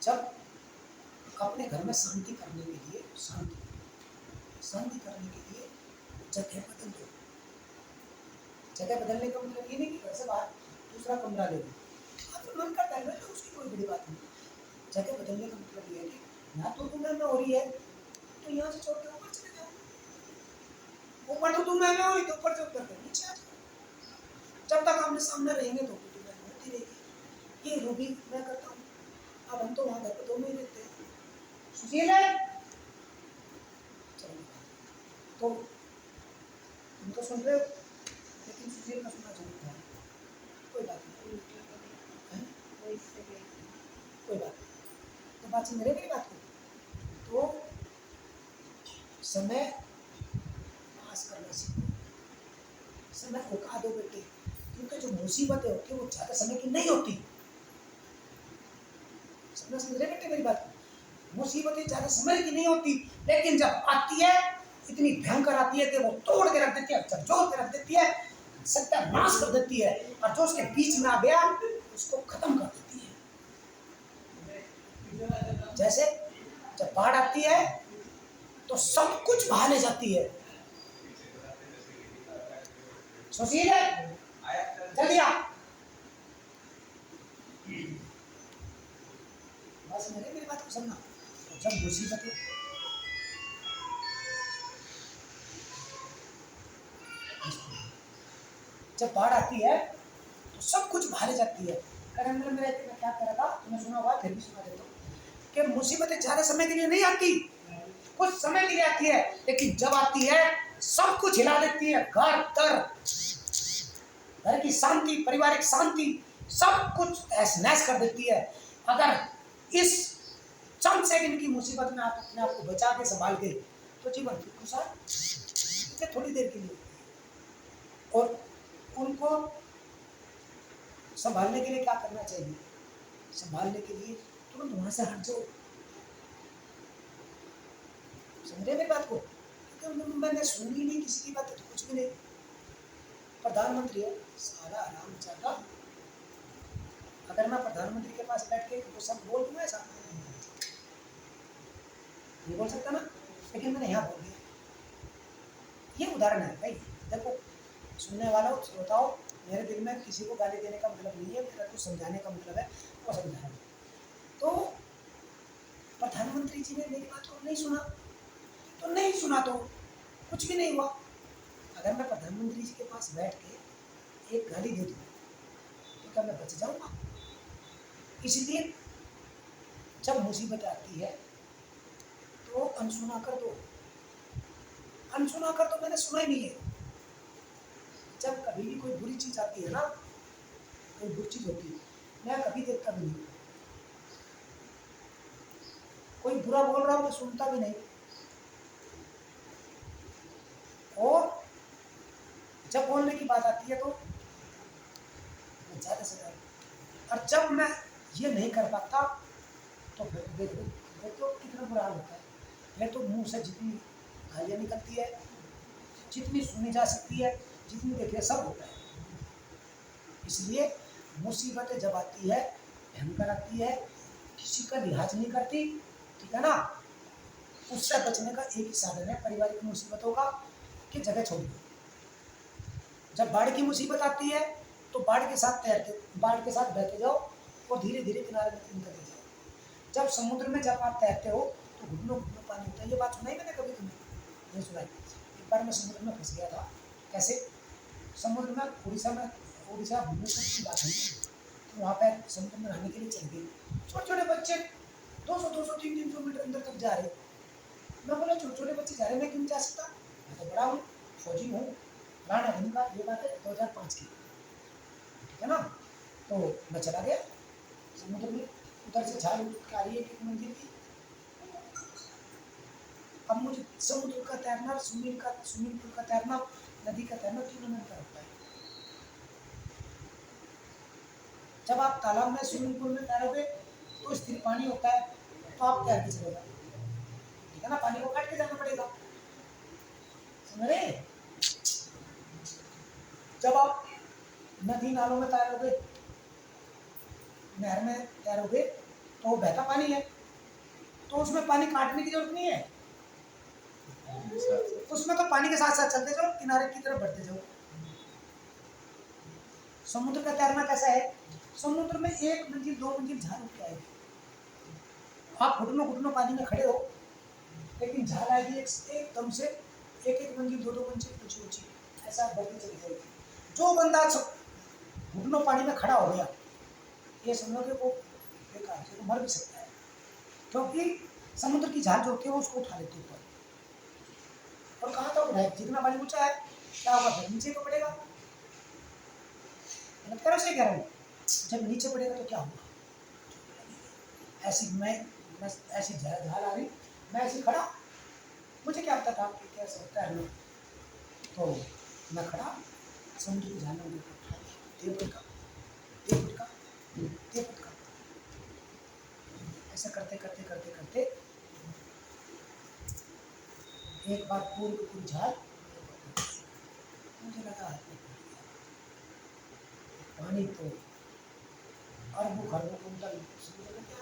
Speaker 1: जब अपने घर में शांति करने के लिए शांति करने के लिए जगह बदल दो। जगह बदलने का मतलब ये नहीं कि घर से बाहर दूसरा कमरा ले लो, आपको मन करता है ना, तो उसकी कोई बड़ी बात नहीं। जगह बदलने का मतलब ये है कि यहाँ तो तुम्हें में हो रही है तो यहाँ से छोड़ के ऊपर चले जाओ, ऊपर तो तुम्हें में हो रही तो ऊपर से उतर कर नीचे आ जाओ, जब तक आमने सामने रहेंगे तो तुम्हें होती रहेगी। ये रूबी मैं करता हूँ, अब हम तो वहाँ घर पर 2 महीने रहते हैं, सुशील है तो तुम तो सुन रहे हो, लेकिन सुशील का सुनना जरूर है, कोई बात नहीं, कोई बात नहीं, तो बात सुन रहे मेरी बात को, तो समय पास करना सीखो, समय उठा दो बेटे, क्योंकि जो मुसीबतें होती है वो ज्यादा समय की नहीं होती। समझ रहे बेटे मेरी बात? मुसीबतें ज्यादा समय की नहीं होती, लेकिन जब आती है इतनी भयंकर आती है कि वो तोड़ के रख देती है, झकझोर के रख देती है, सत्यानाश कर देती है, और जो उसके बीच में आ गया उसको खत्म कर देती है। जैसे जब बाढ़ आती है तो सब कुछ बहा ले जाती है। सोचिए जल्दी आ, बस मेरी बात को समझना। तो जब मुसीबत जब बाढ़ आती है तो सब कुछ बहा ले जाती है। करंदर में रहते मैं क्या करा था तुमने सुना होगा, फिर भी सुना देता हूँ कि मुसीबतें ज्यादा समय के लिए नहीं आती, कुछ समय के लिए आती है, लेकिन जब आती है सब कुछ हिला देती है। घर की शांति, पारिवारिक शांति, सब कुछ ऐस नैस कर देती है। अगर इस चंद सेकंड की मुसीबत में आप अपने आप को बचा के संभाल गए तो जीवन खुशहाल थोड़ी देर के लिए। और उनको संभालने के लिए क्या करना चाहिए? संभालने के लिए तुरंत वहां से हट जाओ। समझे मेरी बात को? क्योंकि मैंने सुनी नहीं किसी की बात, तो कुछ भी नहीं। प्रधानमंत्री है, सारा आराम चाहता। अगर मैं प्रधानमंत्री के पास बैठ के वो सब बोल दूंगा ऐसा नहीं बोल सकता ना, लेकिन मैंने यहाँ बोल दिया। ये उदाहरण है भाई। देखो सुनने वालों, श्रोताओ, मेरे दिल में किसी को गाली देने का मतलब नहीं है, मेरा कुछ समझाने का मतलब है, वो समझा। तो प्रधानमंत्री जी ने मेरी बात को नहीं सुना तो नहीं सुना, तो कुछ भी नहीं हुआ। अगर मैं प्रधानमंत्री जी के पास बैठ के एक गाली दे दूँ तो क्या मैं बच जाऊंगा? इसलिए जब मुसीबत आती है तो अनसुना कर दो। अनसुना कर दो, मैंने सुना ही नहीं है। जब कभी भी कोई बुरी चीज आती है ना, कोई बुरी चीज होती है, मैं कभी देखता भी नहीं। कोई बुरा बोल रहा हूं मैं सुनता भी नहीं। और जब बोलने की बात आती है तो ज्यादा से ज्यादा, और जब मैं ये नहीं कर पाता तो फिर देखो कितना बुरा हाल होता है। फिर तो मुंह से जितनी गालियाँ निकलती है, जितनी सुनी जा सकती है, जितनी देखिए सब होता है। इसलिए मुसीबतें जब आती है, भयंकर आती है, किसी का लिहाज नहीं करती, ठीक है ना। उससे बचने का एक ही साधन है पारिवारिक मुसीबतों का, कि जगह छोड़ दो। जब बाढ़ की मुसीबत आती है तो बाढ़ के साथ तैरते, बाढ़ के साथ बहते जाओ और धीरे धीरे किनारे निकलते जाओ। जब समुद्र में जब आप तैरते हो तो घुटनों घुटनों पानी होता है। ये बात सुनाई मैंने कभी तुम्हें नहीं सुनाई? एक बार मैं समुद्र में फंस गया था। कैसे? समुद्र में उड़ीसा भुवनेश्वर की बात हुई, तो वहाँ पर समुद्र में नहाने के लिए चल गए। छोटे छोटे बच्चे 200, 300 मीटर अंदर तक जा रहे। मैं बोला छोटे छोटे बच्चे जा रहे, मैं क्यों जा सकता? मैं तो बड़ा हूँ, फौजी हूँ, राणा का। ये बात है 2005 की, ठीक है ना। तो मैं चला गया समुद्र में, उधर से झाल उठ आ रही है एक मंजिल की। अब मुझे समुद्र का तैरना, स्विमिंग पूल का तैरना, नदी का तैरना तीनों में अंतर होता है। जब आप तालाब में, स्विमिंग पूल में तैरोगे तो स्थिर पानी होता है, तो आप तैर के चलेगा, ठीक है ना। पानी को काट के जाना पड़ेगा, समझ रहे? जब आप नदी नालों में तैरोगे, नहर में तैरोगे, तो बहता पानी है, तो उसमें पानी काटने की जरूरत नहीं है। उसमें तो पानी के साथ साथ चलते जाओ, किनारे की तरफ बढ़ते जाओ। समुद्र का तैरना कैसा है? समुद्र में एक मंजिल, दो मंजिल झाल उठ के आएगी। आप घुटनों पानी में खड़े हो, लेकिन झाल आएगी एकदम से, एक मंजिल, दो मंजिल ऊंची ऊंची, ऐसा बढ़ती चली जाएगी। जो बंदा घुटनों पानी में खड़ा हो गया, ये समझो कि वो बेकार है, तो मर भी सकता है, क्योंकि समुद्र की झाल जो होती है वो उसको उठा लेती है ऊपर। और कहाँ तक उठाए? जितना पानी ऊंचा है, क्या होगा? फिर नीचे को पड़ेगा। मतलब सही कह रहा हूँ, जब नीचे पड़ेगा तो क्या होगा? ऐसी मैं ऐसी झाल आ रही, मैं ऐसी खड़ा, मुझे क्या पता था कि कैसे होता है। तो मैं खड़ा समुद्र की झालर में टेबल का टेबल का टेबल का ऐसा करते करते करते करते एक बार पूरी झाल मुझे लगा हाथ में पड़ गया। पानी तो अरबों खरबों कुंतल समुद्र में क्या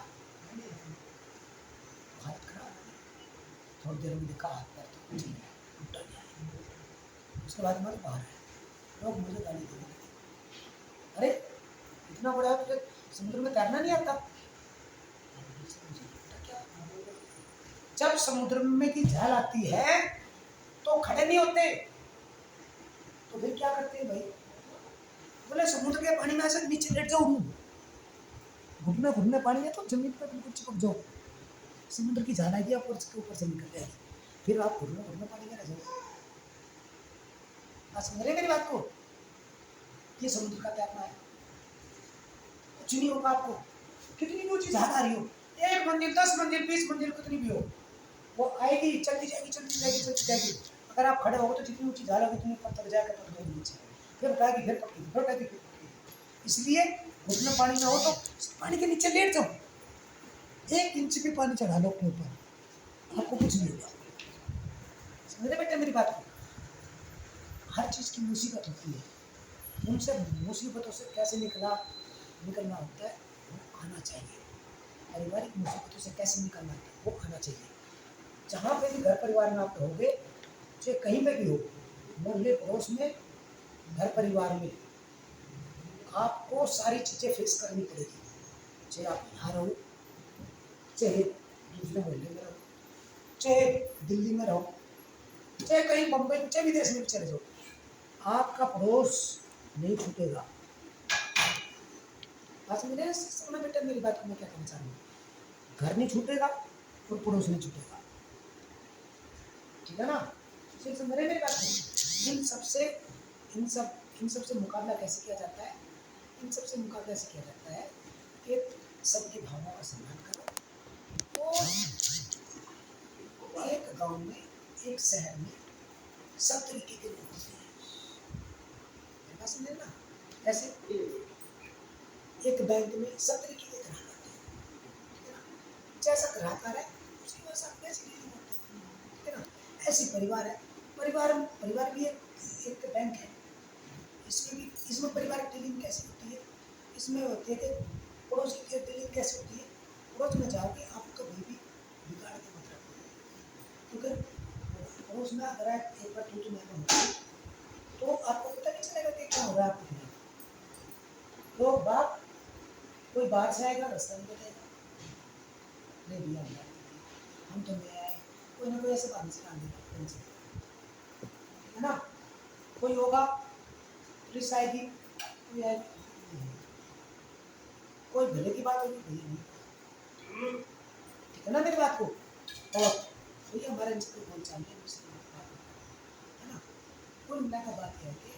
Speaker 1: हाथ खड़ा हो गया। थोड़ी देर में देखा हाथ पैर तो कुछ नहीं है, टूटा गया है। उसके बाद मैं बाहर आया, लोग मुझे गाली देने लगे, अरे इतना बड़ा है तुझे समुद्र में तैरना नहीं आता। क्या जब समुद्र में की झाल आती है तो खड़े नहीं होते, तो फिर क्या करते हैं भाई? बोले समुद्र के पानी में ऐसे नीचे लेट जाओ, घुटने घुटने पानी है तो जमीन पर बिल्कुल चिपक जाओ। समुद्र की झाल आएगी, आप उसके ऊपर से निकल जाएगी, फिर आप घुटने घुटने पानी में रह जाओ। आप समझ रहे मेरी बात को? ये समुद्र का तैरना है, कुछ नहीं होगा आपको। कितनी भी ऊंची झाल आ रही हो, 1 मंजिल 10 मंजिल 20 मंजिल कितनी भी हो, वो आएगी, चलती जाएगी चलती जाएगी चलती जाएगी। अगर आप खड़े हो तो जितनी ऊंची झाल होगी उतनी ऊपर तक जाकर पकड़ जाएगी नीचे, फिर उठाएगी, फिर पकड़ेगी, फिर उठाएगी, फिर पकड़ेगी। इसलिए घुटने पानी में हो तो पानी के नीचे लेट जाओ, 1 इंच भी पानी चढ़ा लो अपने ऊपर, आपको कुछ नहीं होगा। समझे बेटे मेरी बात को? हर चीज़ की मुसीबत होती है, उनसे मुसीबतों से कैसे निकलना होता है वो आना चाहिए। पारिवारिक मुसीबतों से कैसे निकलना होता है वो आना चाहिए। जहाँ पे भी घर परिवार में आप रहोगे, चाहे कहीं पे भी हो, मोहल्ले पड़ोस में, घर परिवार में, आपको सारी चीज़ें फेस करनी पड़ेगी। चाहे आप यहाँ रहो, चाहे दूसरे मोहल्ले में रहो, चाहे दिल्ली में रहो, चाहे कहीं बम्बई में, चाहे विदेश में भी चले जाओ, आपका पड़ोस नहीं छूटेगा। बात समझे? समझना बेटा मेरी बात को मैं क्या कहना चाह रहा हूँ। घर नहीं छूटेगा और पड़ोस नहीं छूटेगा, ठीक है ना? फिर समझ रहे मेरी बात को? इन सब से मुकाबला कैसे किया जाता है? इन सब से मुकाबला ऐसे किया जाता है कि सबकी भावनाओं का सम्मान करो, और एक गांव में, एक शहर में सब तरीके के लोग होते हैं। बात समझे ना? ऐसे एक बैंक में सब तरीके के ग्राहक आते हैं, ठीक है ना? जैसा ग्राहक आ रहा है उसकी वजह से वैसी डीलिंग होती है, ठीक है ना? ऐसे परिवार है, परिवार भी एक बैंक है, इसमें पारिवारिक डीलिंग कैसे होती है? इसमें होती है कि पड़ोस की डीलिंग कैसे होती है? पड़ोस में जाओगे आप कभी भी बिगाड़ के मत रखो, क्योंकि पड़ोस में अगर एक बार तू मैं कहूँ तो आपको पता नहीं चलेगा कि क्या हो रहा है आपके घर। लोग बात, कोई बाहर से आएगा रास्ता नहीं बताएगा, नहीं भैया हम तो नए आए, कोई ना कोई ऐसे बात से काम देगा, है ना? कोई होगा पुलिस आएगी, कोई आएगी, कोई भले की बात होगी, भले नहीं, ठीक है ना मेरी बात को? और भैया हमारे इनसे कोई बोल चाल है ना? कुल मिलाकर बात यह है कि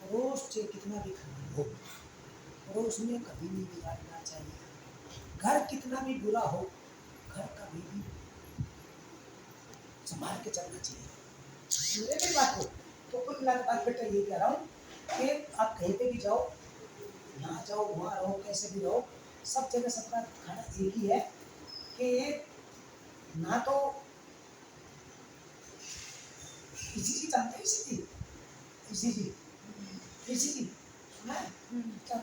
Speaker 1: पड़ोस चाहे कितना भी खराब हो, पड़ोस में कभी नहीं बिगाड़ना चाहिए। घर कितना भी बुरा हो, घर कभी भी संभाल के चलना चाहिए। मेरी बात को तो कुल मिलाकर बात बेटा ये कह रहा हूँ कि आप कहीं पे भी जाओ, यहाँ जाओ वहाँ रहो, कैसे भी रहो, सब जगह सबका खाना एक ही है कि ना तो इसी जानते हैं, इसी सुना है क्या?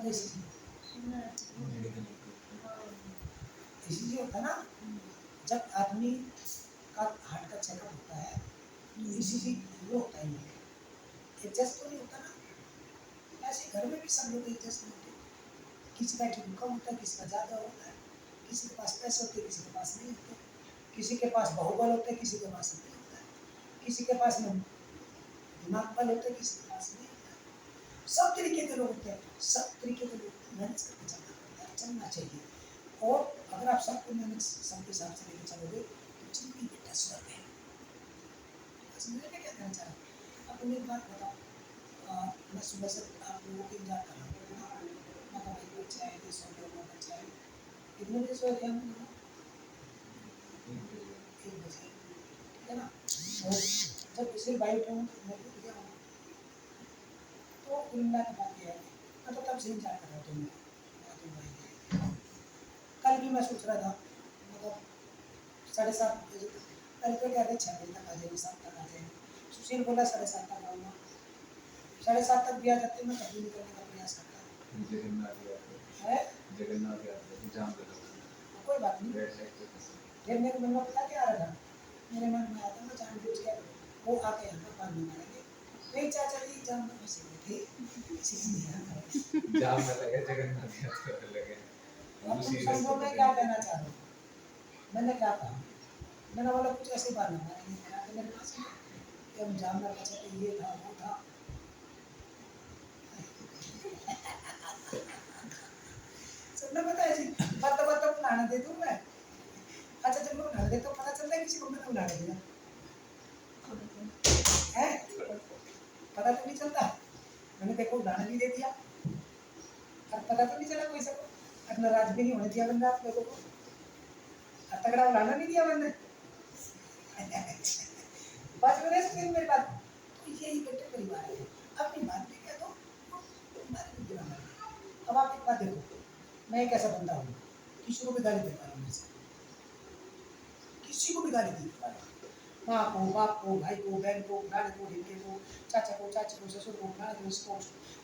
Speaker 1: इसी होता है ना, जब आदमी का हार्ट का चेकअप होता है तो इसी वो होता है, एडजस्ट तो नहीं होता ना। ऐसे घर में भी सब लोग एडजस्ट नहीं होते, किसी का ठीक कम होता है, किसी का ज़्यादा होता है, किसी के पास पैसे होते हैं, किसी के पास नहीं होते, किसी के पास बाहुबल होता है, किसी के पास नहीं होता है, किसी के पास में दिमाग बल होता है, किसी के पास नहीं होता है। सब तरीके के लोग होते हैं, सब तरीके के लोग मैनेज करके चलना पड़ता है, चलना चाहिए। और अगर आप सबको मैनेज सबके हिसाब से लेकर चलोगे तो जिंदगी बेटा स्वर्ग है। समझ में क्या कहना चाह रहा हूँ? अब एक बात बताओ, मैं सुबह से आप लोगों को इंतजार कर रहा हूँ, मतलब एक बच्चा है, 200 बच्चा है, कितने बजे सो गया हम? 1 बजे, ठीक है ना? और जब किसी बाइक हूँ तो मैं भी गया हूँ तो उनका की बात है मैं तो तब से इंतजार कर रहा हूँ तुम कल भी मैं सोच रहा था मतलब 7:30 बजे कल तो क्या थे 6 बजे तक आ जाएंगे 7 तक आ जाएंगे सुशील बोला 7:30 तक आऊँगा 7:30 तक भी आ जाते मैं कभी निकलने का प्रयास करता है
Speaker 5: जगन्नाथ यात्रा जाम लगा
Speaker 1: कोई बात नहीं
Speaker 5: रेड साइड पे
Speaker 1: फिर मेरे मन में पता क्या आ रहा था मेरे मन में आता मैं जानबूझ के वो आके यहाँ पर पानी मारेंगे नहीं चाचा जी जाम में फंसे हुए थे इसीलिए यहाँ पर
Speaker 5: जाम में लगे जगन्नाथ यात्रा पे लगे
Speaker 1: अब तुम समझो मैं क्या कहना चाह रहा हूँ मैंने क्या कहा मैंने बोला कुछ ऐसे बात ना मारेंगे बना के मेरे पास कि हम जाम में फंसे थे ये था वो था सबने पता है जी पत्ता बनाना दे दूँ मैं अच्छा जब मैं बना देता हूँ पता चलता है किसी को मैंने बना दिया है पता तो नहीं चलता मैंने देखो उड़ाना भी दे दिया और पता तो नहीं चला कोई सबको और नाराज भी नहीं होने दिया बंदा आप लोगों को और तगड़ा उड़ाना नहीं दिया मैंने बात मेरे से मेरी बात तो यही बेटे परिवार है अपनी बात भी कह दो बात भी गिरा अब आप एक बात देखो मैं एक ऐसा बंदा हूँ किसी को भी गाली दे पा रहा हूँ किसी को भी गाली दे पा रहा हूँ माँ को बाप को भाई को बहन को नानी को ढिंके को चाचा को चाची को ससुर को नाना को इसको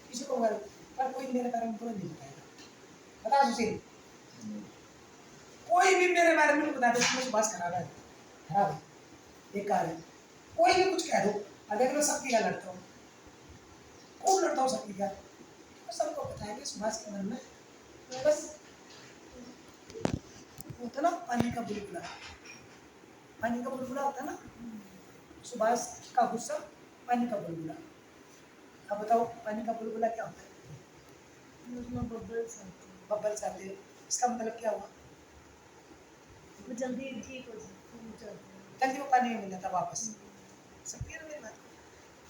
Speaker 1: किसी को गाली पर कोई मेरे बारे में बुरा नहीं बताएगा बता सुशील कोई भी मेरे बारे में बता दे मुझे बस खराब है बेकार है कोई भी कुछ कह दो अगर मैं सबकी क्या लड़ता हूँ खूब लड़ता हूँ सबकी क्या तो सबको पता है कि सुभाष के मन में बस होता ना पानी का बुलबुला होता है ना सुभाष का गुस्सा पानी का बुलबुला अब बताओ पानी का बुलबुला क्या होता है
Speaker 2: उसमें बबल्स आते हैं
Speaker 1: बबल्स आते हैं इसका मतलब क्या हुआ
Speaker 2: वो जल्दी ठीक हो जाते हैं चलते हैं
Speaker 1: जल्दी वो पानी में मिल जाता वापस सब क्लियर है मेरी बात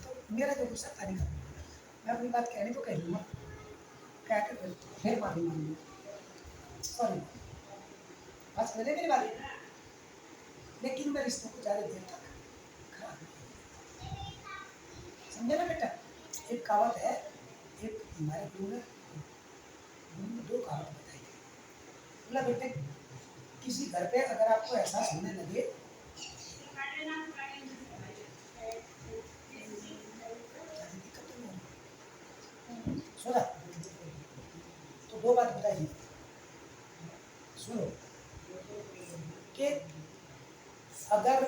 Speaker 1: तो मेरा जो गुस्सा पानी का बुलबुला मैं अपनी बात कहने को कह दूँगा कह के फिर माफी मांग लूँ सॉरी बस मेरे मेरी बात लेकिन मैं रिश्तों को ज़्यादा देर तक खराब नहीं समझे ना बेटा एक कहावत है एक हमारे गुरु ने 2 कहावत बताई थी बोला बेटे किसी घर पे अगर आपको एहसास होने लगे सुना तो 2 बात बताइए सुनो कि अगर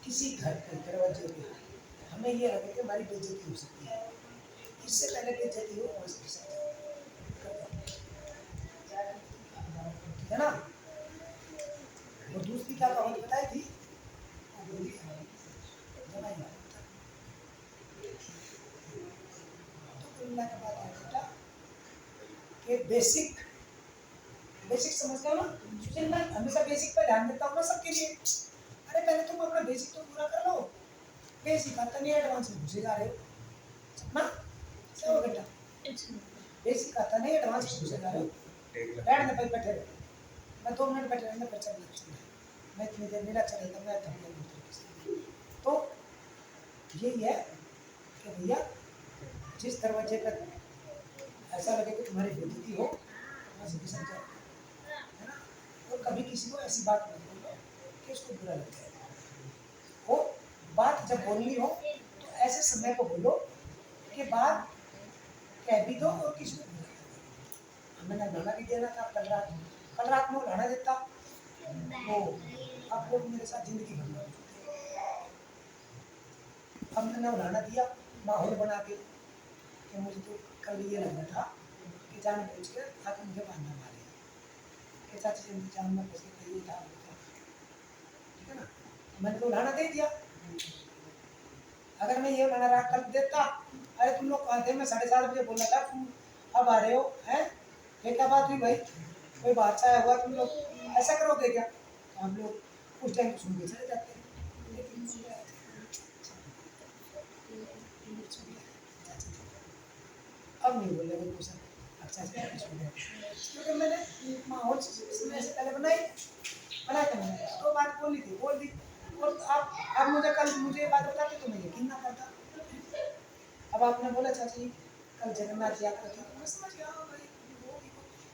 Speaker 1: किसी घर के दरवाजे पे हमें ये लगे कि हमारी बेइज्जती हो सकती है इससे पहले बेइज्जती हो वहाँ से है ना और दूसरी क्या कहावत बताई थी बेसिक समझ गए ना सुशील मैं हमेशा बेसिक पे ध्यान देता हूँ ना सबके लिए अरे पहले तुम अपना बेसिक तो पूरा कर लो बेसिक आता नहीं एडवांस में घुसे जा रहे हो ना क्या हो बेटा बेसिक आता नहीं एडवांस में घुसे जा रहे हो बैठ दे बैठे रहो मैं 2 मिनट बैठे रहने पर चलना मैं इतनी देर मेरा चलेगा मैं थक तो यही है कि भैया जिस दरवाजे पर ऐसा लगे कि तुम्हारी बेइज्जती हो वहाँ से समझा है ना और कभी किसी को ऐसी बात मत बोलो कि उसको बुरा लग जाए वो बात जब बोलनी हो तो ऐसे समय को बोलो कि बात कह भी दो और किसी को बुरा लग जाए मैंने गाना भी देना था कल रात में गाना देता तो आप लोग मेरे साथ जिंदगी भर अब मैंने उड़ाना दिया माहौल बना के कि मुझे तो कल ये लग रहा था कि जान पूछ के आके मुझे बांधना मारे कि चाची जी जान में फंस के ये था ठीक है ना मैंने तो उड़ाना दे दिया अगर मैं ये उड़ाना रहा कल देता अरे तुम लोग कहाँ थे मैं 7:30 बजे बोला था तुम अब आ रहे हो हैं ये क्या बात हुई भाई कोई बादशाह हुआ तुम लोग ऐसा करोगे क्या तो हम लोग उस टाइम सुन के चले जाते हैं लेकिन अब नहीं बोल रहे कुछ अच्छा से क्योंकि मैंने माहौल समय से पहले बनाया था मैंने तो बात बोली थी बोल दी और आप मुझे कल मुझे ये बात बताते तो मैं यकीन ना करता। अब आपने बोला चाचा जी कल जगन्नाथ यात्रा थी, तो मैं समझ गया हाँ भाई वो भी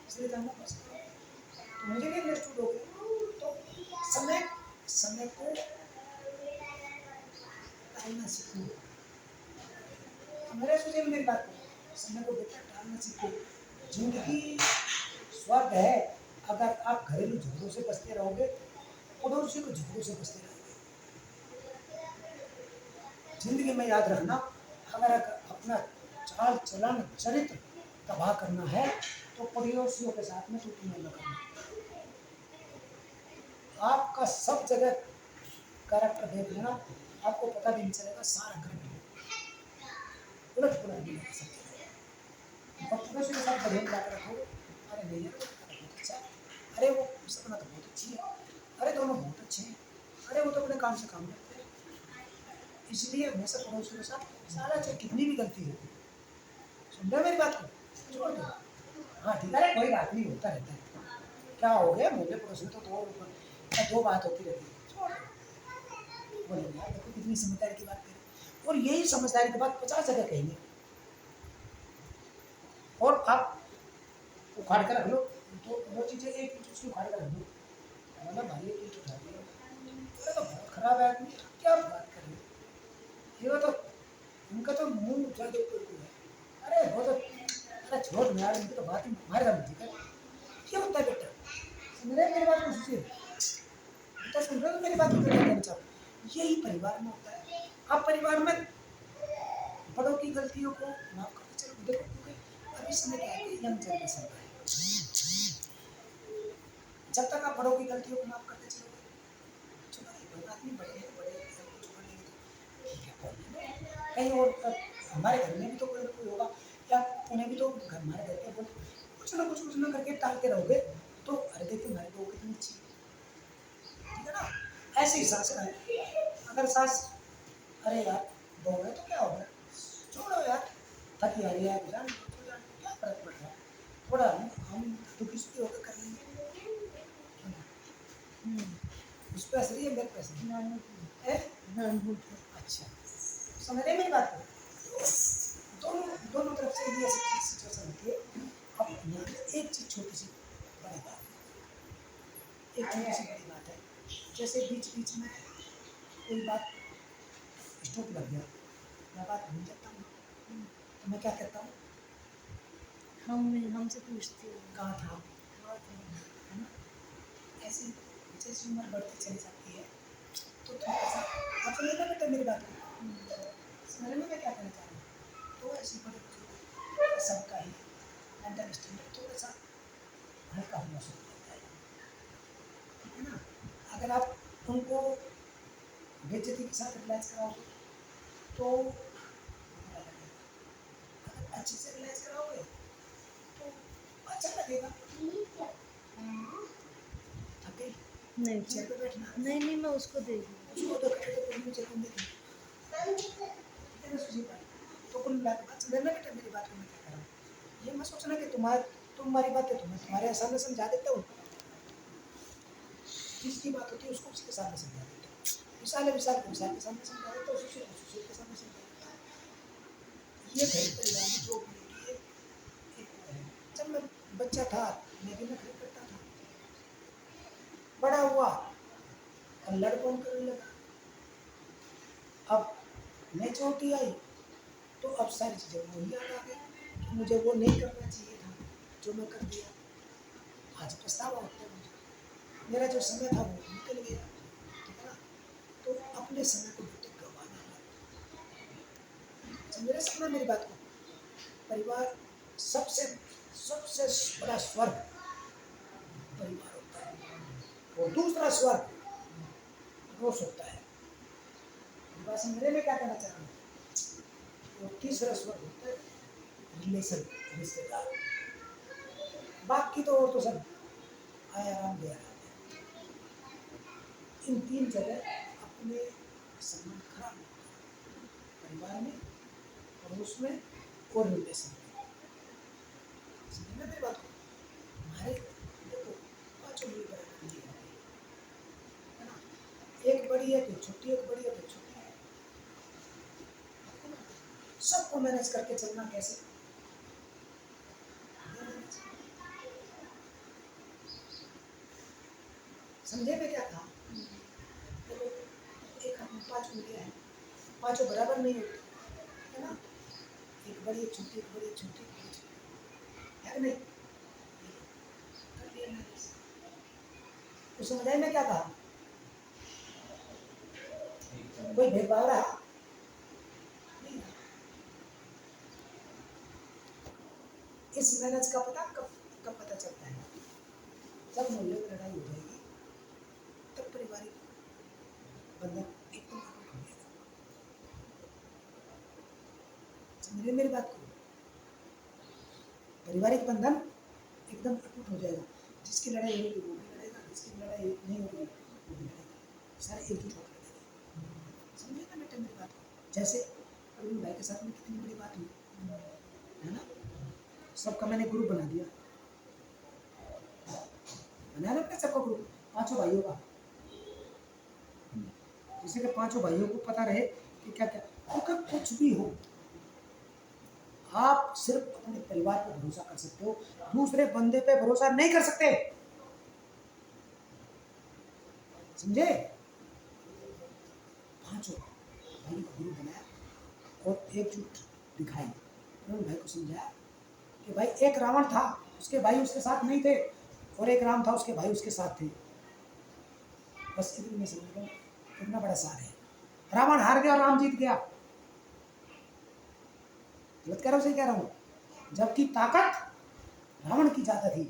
Speaker 1: इसलिए जाना बस करो। तो मुझे भी अंडरस्टूड हो गया। तो समय समय को टालना सीखो। मेरे सोचे मेरी बात को समय को बेटा टालना सीखो। जिंदगी स्वर्ग है। अगर आप घरेलू झगड़ों से बचते रहोगे, पड़ोसी को झगड़ों से बचते रहोगे। जिंदगी में याद रखना, अगर अपना चाल चलन चरित्र तबाह करना है तो पड़ोसियों के साथ में टूटने न करना। आपका सब जगह कैरेक्टर देख लेना, आपको पता भी नहीं चलेगा सारा घर उलट पुलट भी नहीं सकते। पड़ोसी के साथ बढ़िया मिला कर रखो। अरे नहीं यार बहुत अच्छा, अरे वो सपना तो बहुत अच्छी है, अरे दोनों बहुत अच्छे हैं, अरे वो तो अपने काम से काम करते हैं। इसलिए हमेशा पड़ोसियों के साथ सारा चाहे कितनी भी गलती हो, सुन रहे हो मेरी बात को, छोड़ दो। हाँ ठीक है कोई बात नहीं, होता रहता है। क्या हो गया मोहल्ले पड़ोस में तो दो बात होती रहती है, छोड़ दो। बोले यार देखो कितनी समझदारी की बात करें, और यही समझदारी की बात 50 जगह कहेंगे। और आप उखाड़ कर रख लो, तो वो चीज़ें एक उसकी उखाड़ कर रख दो, मतलब भाई ये चीज़ उठा दिया, अरे तो बहुत खराब है आदमी, क्या बात कर रहे हो, ये तो उनका तो मुंह ज्यादा है, अरे बहुत, अरे छोड़ ना यार, इनकी तो बात ही हमारे साथ ठीक है। क्या होता है बेटा, सुन रहे मेरी बात को, सोचिए बेटा, सुन रहे हो मेरी बात को, कहना चाहूँ यही परिवार में होता है। आप परिवार में बड़ों की गलतियों को माफ करते चलो, देखो क्योंकि अभी समय क्या है, यंग जनरेशन का है। जब तक आप बड़ों की गलतियों को माफ करते चलोगे, चलो कोई बात नहीं, बड़े हैं बड़े कुछ कर लेंगे तो ठीक है, कोई नहीं। कहीं और हमारे घर में भी तो कोई ना कोई होगा, या उन्हें भी तो हमारे घर के बोल कुछ ना करके टालते रहोगे, तो अरे देखो हमारी बहू कितनी अच्छी है, ठीक है ना। ऐसे ही सास का है, अगर सास अरे यार बहू है तो क्या होगा, छोड़ो यार, थकी आ रही है जान, क्या फर्क पड़ रहा है, थोड़ा हम दुखी सुखी होकर कर लेंगे। उस पर असर है मेरे पे असर है। अच्छा समझ रहे मेरी बात को, दोनों दोनों तरफ से ये ऐसी सिचुएशन होती है। अब यहाँ पे एक चीज छोटी सी बड़ी बात है, एक छोटी सी बड़ी बात है, जैसे बीच बीच में कोई बात स्टॉप लग गया, मैं बात भूल जाता हूँ, तो मैं क्या कहता हूँ,
Speaker 2: हमसे पूछती हूँ
Speaker 1: कहाँ था, है ना। ऐसे जैसे उम्र बढ़ती चली जाती है तो थोड़ा सा आप समझ ना बेटा मेरी बात को, समझ में मैं क्या कहना चाह रहा हूँ। तो ऐसी बड़ी बुजुर्ग सबका ही मेंटल स्टैंडर्ड थोड़ा सा हल्का होना शुरू होता है, ठीक है ना। अगर आप उनको बेइज्जती के साथ रिलैक्स कराओगे तो बुरा लगेगा, अगर अच्छे से रिलैक्स कराओगे तो अच्छा लगेगा। थक गई,
Speaker 2: नहीं
Speaker 1: चेयर पे बैठना,
Speaker 2: नहीं मैं उसको देगी।
Speaker 1: उसको तो कहते तो मुझे कौन देखेगा, ठीक है ना सुजीत भाई। तो कुल मिला के बात समझना बेटा मेरी बात को मैं क्या कर रहा हूँ, ये मत सोचना कि तुम्हारी बात है तो मैं तुम्हारे सामने समझा देता हूँ, जिसकी बात होती है उसको उसके सामने समझा देता हूँ, विशाल है विशाल को विशाल के सामने समझा देता हूँ, सुशील को सुशील के सामने समझा देता हूँ। ये घर परिवार में जो भी होती है एक वो है। जब मैं बच्चा था मैं भी नखरे करता था, बड़ा हुआ और लड़कों करने लगा, अब मैच्योरिटी आई तो अब सारी चीज़ें वो याद आ गई कि मुझे वो नहीं करना चाहिए था जो मैं कर दिया, आज पछतावा होता है मुझे, मेरा जो समय था वो निकल गया, ठीक है ना। तो अपने समय को बेटे गंवाना मत, समझ रहे समझना मेरी बात को। परिवार सबसे सबसे बड़ा स्वर्ग परिवार होता है, और दूसरा स्वर्ग रोष होता है। बात समझ रहे मैं क्या कहना चाह रहा हूँ। और तीसरा स्वर्ग होता है रिलेशन, रिश्तेदार, बाकी तो और तो सब आए आराम दे आराम है। इन तीन जगह अपने संबंध खराब होते हैं, परिवार में और उसमें और रिलेशन में, समझना मेरी बात को। हमारे देखो पांचों बड़ी बराबर है ना, एक बड़ी है कि छुट्टी एक बड़ी है, छुट्टी है। सबको मैनेज करके चलना कैसे? समझे मैं क्या कहा? देखो, एक हाथ में 5 उंगलियां हैं, पांचों बराबर नहीं होती है ना? एक बड़ी एक छोटी, एक बड़ी एक छोटी, एक बड़ी छोटी, है कि नहीं? कर लिया मैनेज। तो समझ आई मैं क्या कहा? कोई भेदभाव रहा नहीं रहा। इस मैनेज का पता कब कब पता चलता है? जब मूल्यों की लड़ाई हो जाएगी, तब पारिवारिक बंधन एकदम अटूट हो जाएगा। समझिए मेरी बात को? पारिवारिक बंधन एकदम अटूट हो जाएगा। जिसकी लड़ाई होगी वो भी लड़ेगा, जिसकी लड़ाई नहीं होगी वो भी लड़ेगा, सारे एकजुट होकर लड़ेंगे। समझे ना बेटा मेरी बात को? जैसे अरुण भाई के साथ में कितनी बड़ी बात हुई है ना? सबका मैंने ग्रुप बना दिया, बनाया ना अपने सबका ग्रुप, 5 भाइयों का, जिससे कि 5 भाइयों को पता रहे कि क्या क्या, अगर कुछ भी हो आप सिर्फ अपने परिवार पर भरोसा कर सकते हो, दूसरे बंदे पे भरोसा नहीं कर सकते। समझे? 5 भाई का ग्रुप बनाया और एकजुट दिखाई, अरुण भाई को समझाया कि भाई एक रावण था, उसके भाई उसके साथ नहीं थे, और एक राम था, उसके भाई उसके साथ थे। बस इतनी में समझ लो कितना बड़ा सार है। रावण हार गया और राम जीत गया। गलत कह रहा हूं, सही कह रहा हूं? जबकि ताकत रावण की ज्यादा थी।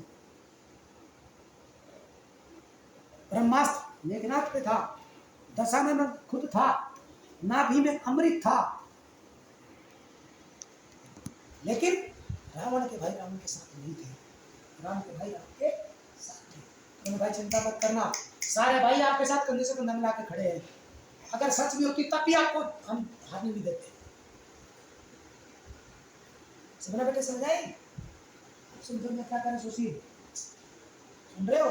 Speaker 1: ब्रह्मास्त्र मेघनाथ पे था, दशानन खुद था, नाभि में अमृत था, लेकिन रावण के भाई रावण के साथ नहीं थे, राम के भाई राम के साथ थे। तुम भाई चिंता मत करना, सारे भाई आपके साथ कंधे से कंधा मिला के खड़े हैं। अगर सच भी होती तब भी आपको हम हारने नहीं देते। समझना बेटे? समझ आई? सुन मैं क्या करें सोचिए, सुन रहे हो?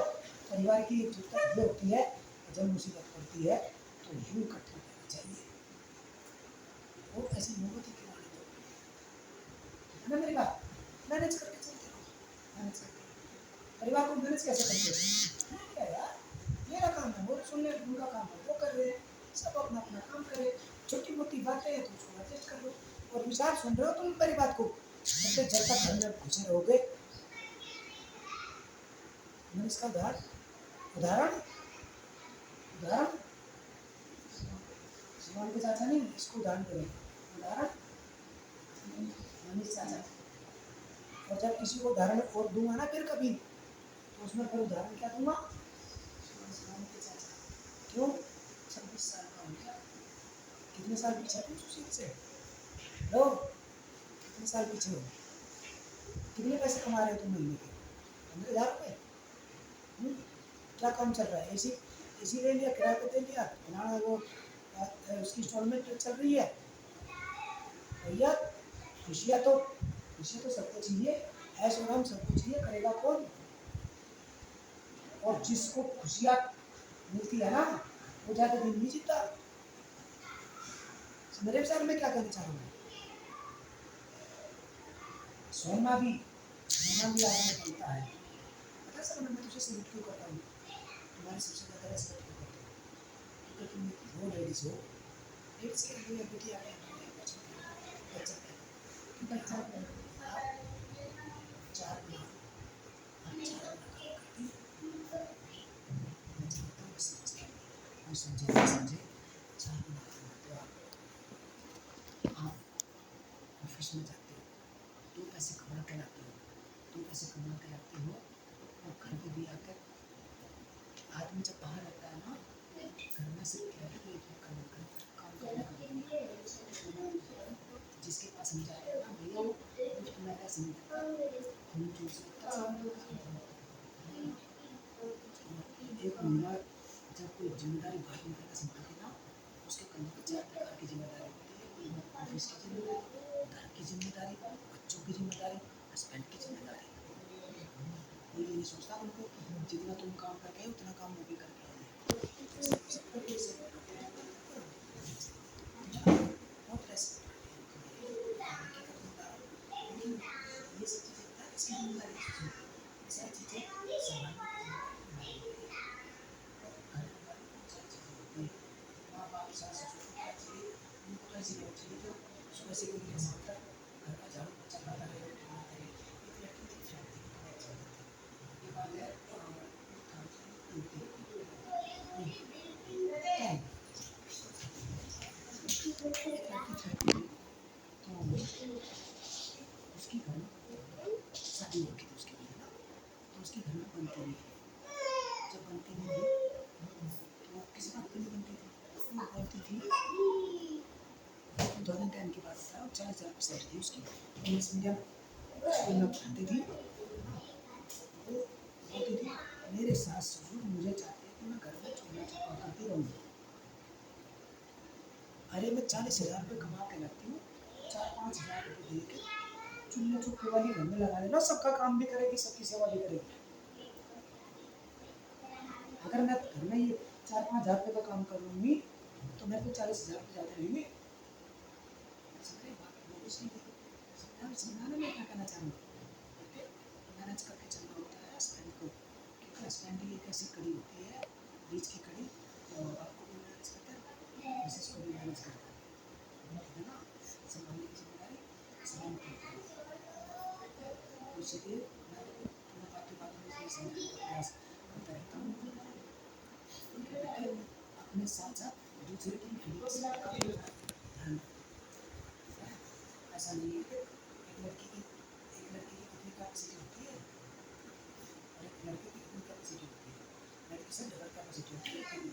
Speaker 1: परिवार की एकजुटता ये होती है, जब मुसीबत पड़ती है तो यूं इकट्ठा रहना चाहिए, वो ऐसी नौबत ही क्यों आने दो। है ना मेरी बात? मैनेज करके चलते रहो, मैनेज करके। परिवार को मैनेज कैसे करते हो? क्या यार, मेरा काम है, वो सुन ले, उनका काम है वो कर रहे हैं, सब अपना अपना काम करें। छोटी मोटी बातें हैं तो उसको एडजस्ट कर लो। और विचार सुन रहे हो तुम मेरी बात को? जब तक घर में घुसे रहोगे, मैंने इसका उदाहरण उदाहरण उदाहरण शिवान के चाचा नहीं, इसको उदाहरण दे रहे, उदाहरण मनीष चाचा। और जब किसी को उदाहरण और दूंगा ना फिर कभी, तो उसमें फिर उदाहरण क्या दूंगा? शिवान के चाचा। क्यों? 26 साल का हो गया। कितने साल पीछे तुम सुशील से? लो, कितने साल पीछे हो? कितने पैसे कमा रहे हो तुम महीने के? 15,000 रुपये? क्या काम चल रहा है? एसी ले लिया, किराए पे दे लिया, बनाना वो उसकी इंस्टॉलमेंट चल रही है। भैया खुशियाँ तो सबको चाहिए, ऐश आराम सबको चाहिए, करेगा कौन? और जिसको खुशियाँ मिलती है ना, वो ज़्यादा दिन नहीं जीता। मेरे विचार में क्या कहना चाह रहा हूँ? सोना भी आदमी बनता है। पता सर, मैं तुझे सल्यूट क्यों करता हूँ? तुम्हारे सबसे ज़्यादा रेस्पेक्ट क्यों करता हूँ? क्योंकि तुम वो लेडीज हो, लेडीज के लिए बेटी आ गई, बच्चा
Speaker 2: बच्चा है।
Speaker 1: 4 गुना समझे 4 गुना आप ऑफिस में जाते हो, 2 पैसे कमा के लाते हो, 2 पैसे कमा के लाते हो, और घर पे भी आकर आदमी जब बाहर रहता है ना, घर में सिर्फ क्या है कि काम करना, जिसके पास नहीं जाएगा ना भैया, वो तुम्हें पैसे नहीं देता, तुम चूज एक महिला जब कोई जिम्मेदारी बाहर निकल कर संभालती ना, उसके कंधे पर 4 प्रकार की जिम्मेदारी होती है। ऑफिस की जिम्मेदारी, घर की जिम्मेदारी, बच्चों की जिम्मेदारी, हस्बैंड की जिम्मेदारी। कोई नहीं सोचता उनको जितना तुम काम करके उतना काम वो भी करके आए। थी उसकी, इंग्लिश मीडियम स्कूल में पढ़ती थी। वो बोलती थी मेरे सास ससुर मुझे चाहते हैं कि मैं घर में चूल्हा चौका करती रहूँ। अरे मैं 40,000 रुपये कमा के लाती हूँ, 4-5 हज़ार रुपये दे के चूल्हे चौके वाली घर में लगा लेना, सबका काम भी करेगी, सबकी सेवा भी करेगी। अगर मैं घर में ये 4-5 हज़ार रुपये का काम करूँगी तो मेरे को 40,000 रुपये ज़्यादा रहेंगे। समझे बात? वो कुछ नहीं है। समझाना मैं क्या कहना चाह रहा हूँ, मैनेज करके चलना होता है हस्बैंड को, क्योंकि हस्बैंड ही एक ऐसी कड़ी होती है, बीच की कड़ी, तो आपको भी मैनेज करता है, मिसेस को भी मैनेज करता है ना, संभालने की जिम्मेदारी हस्बैंड की होती है। तो इसलिए मैं बाकी बातों में इसलिए समझाने का प्रयास करता रहता हूँ कि अपने साथ साथ दूसरे की फीलिंग्स का भी ध्यान रखें। ऐसा नहीं है कि एक लड़की की कितनी कैपेसिटी होती है और एक लड़के की कितनी कैपेसिटी होती है। लड़की से डबल कैपेसिटी होती है अकेली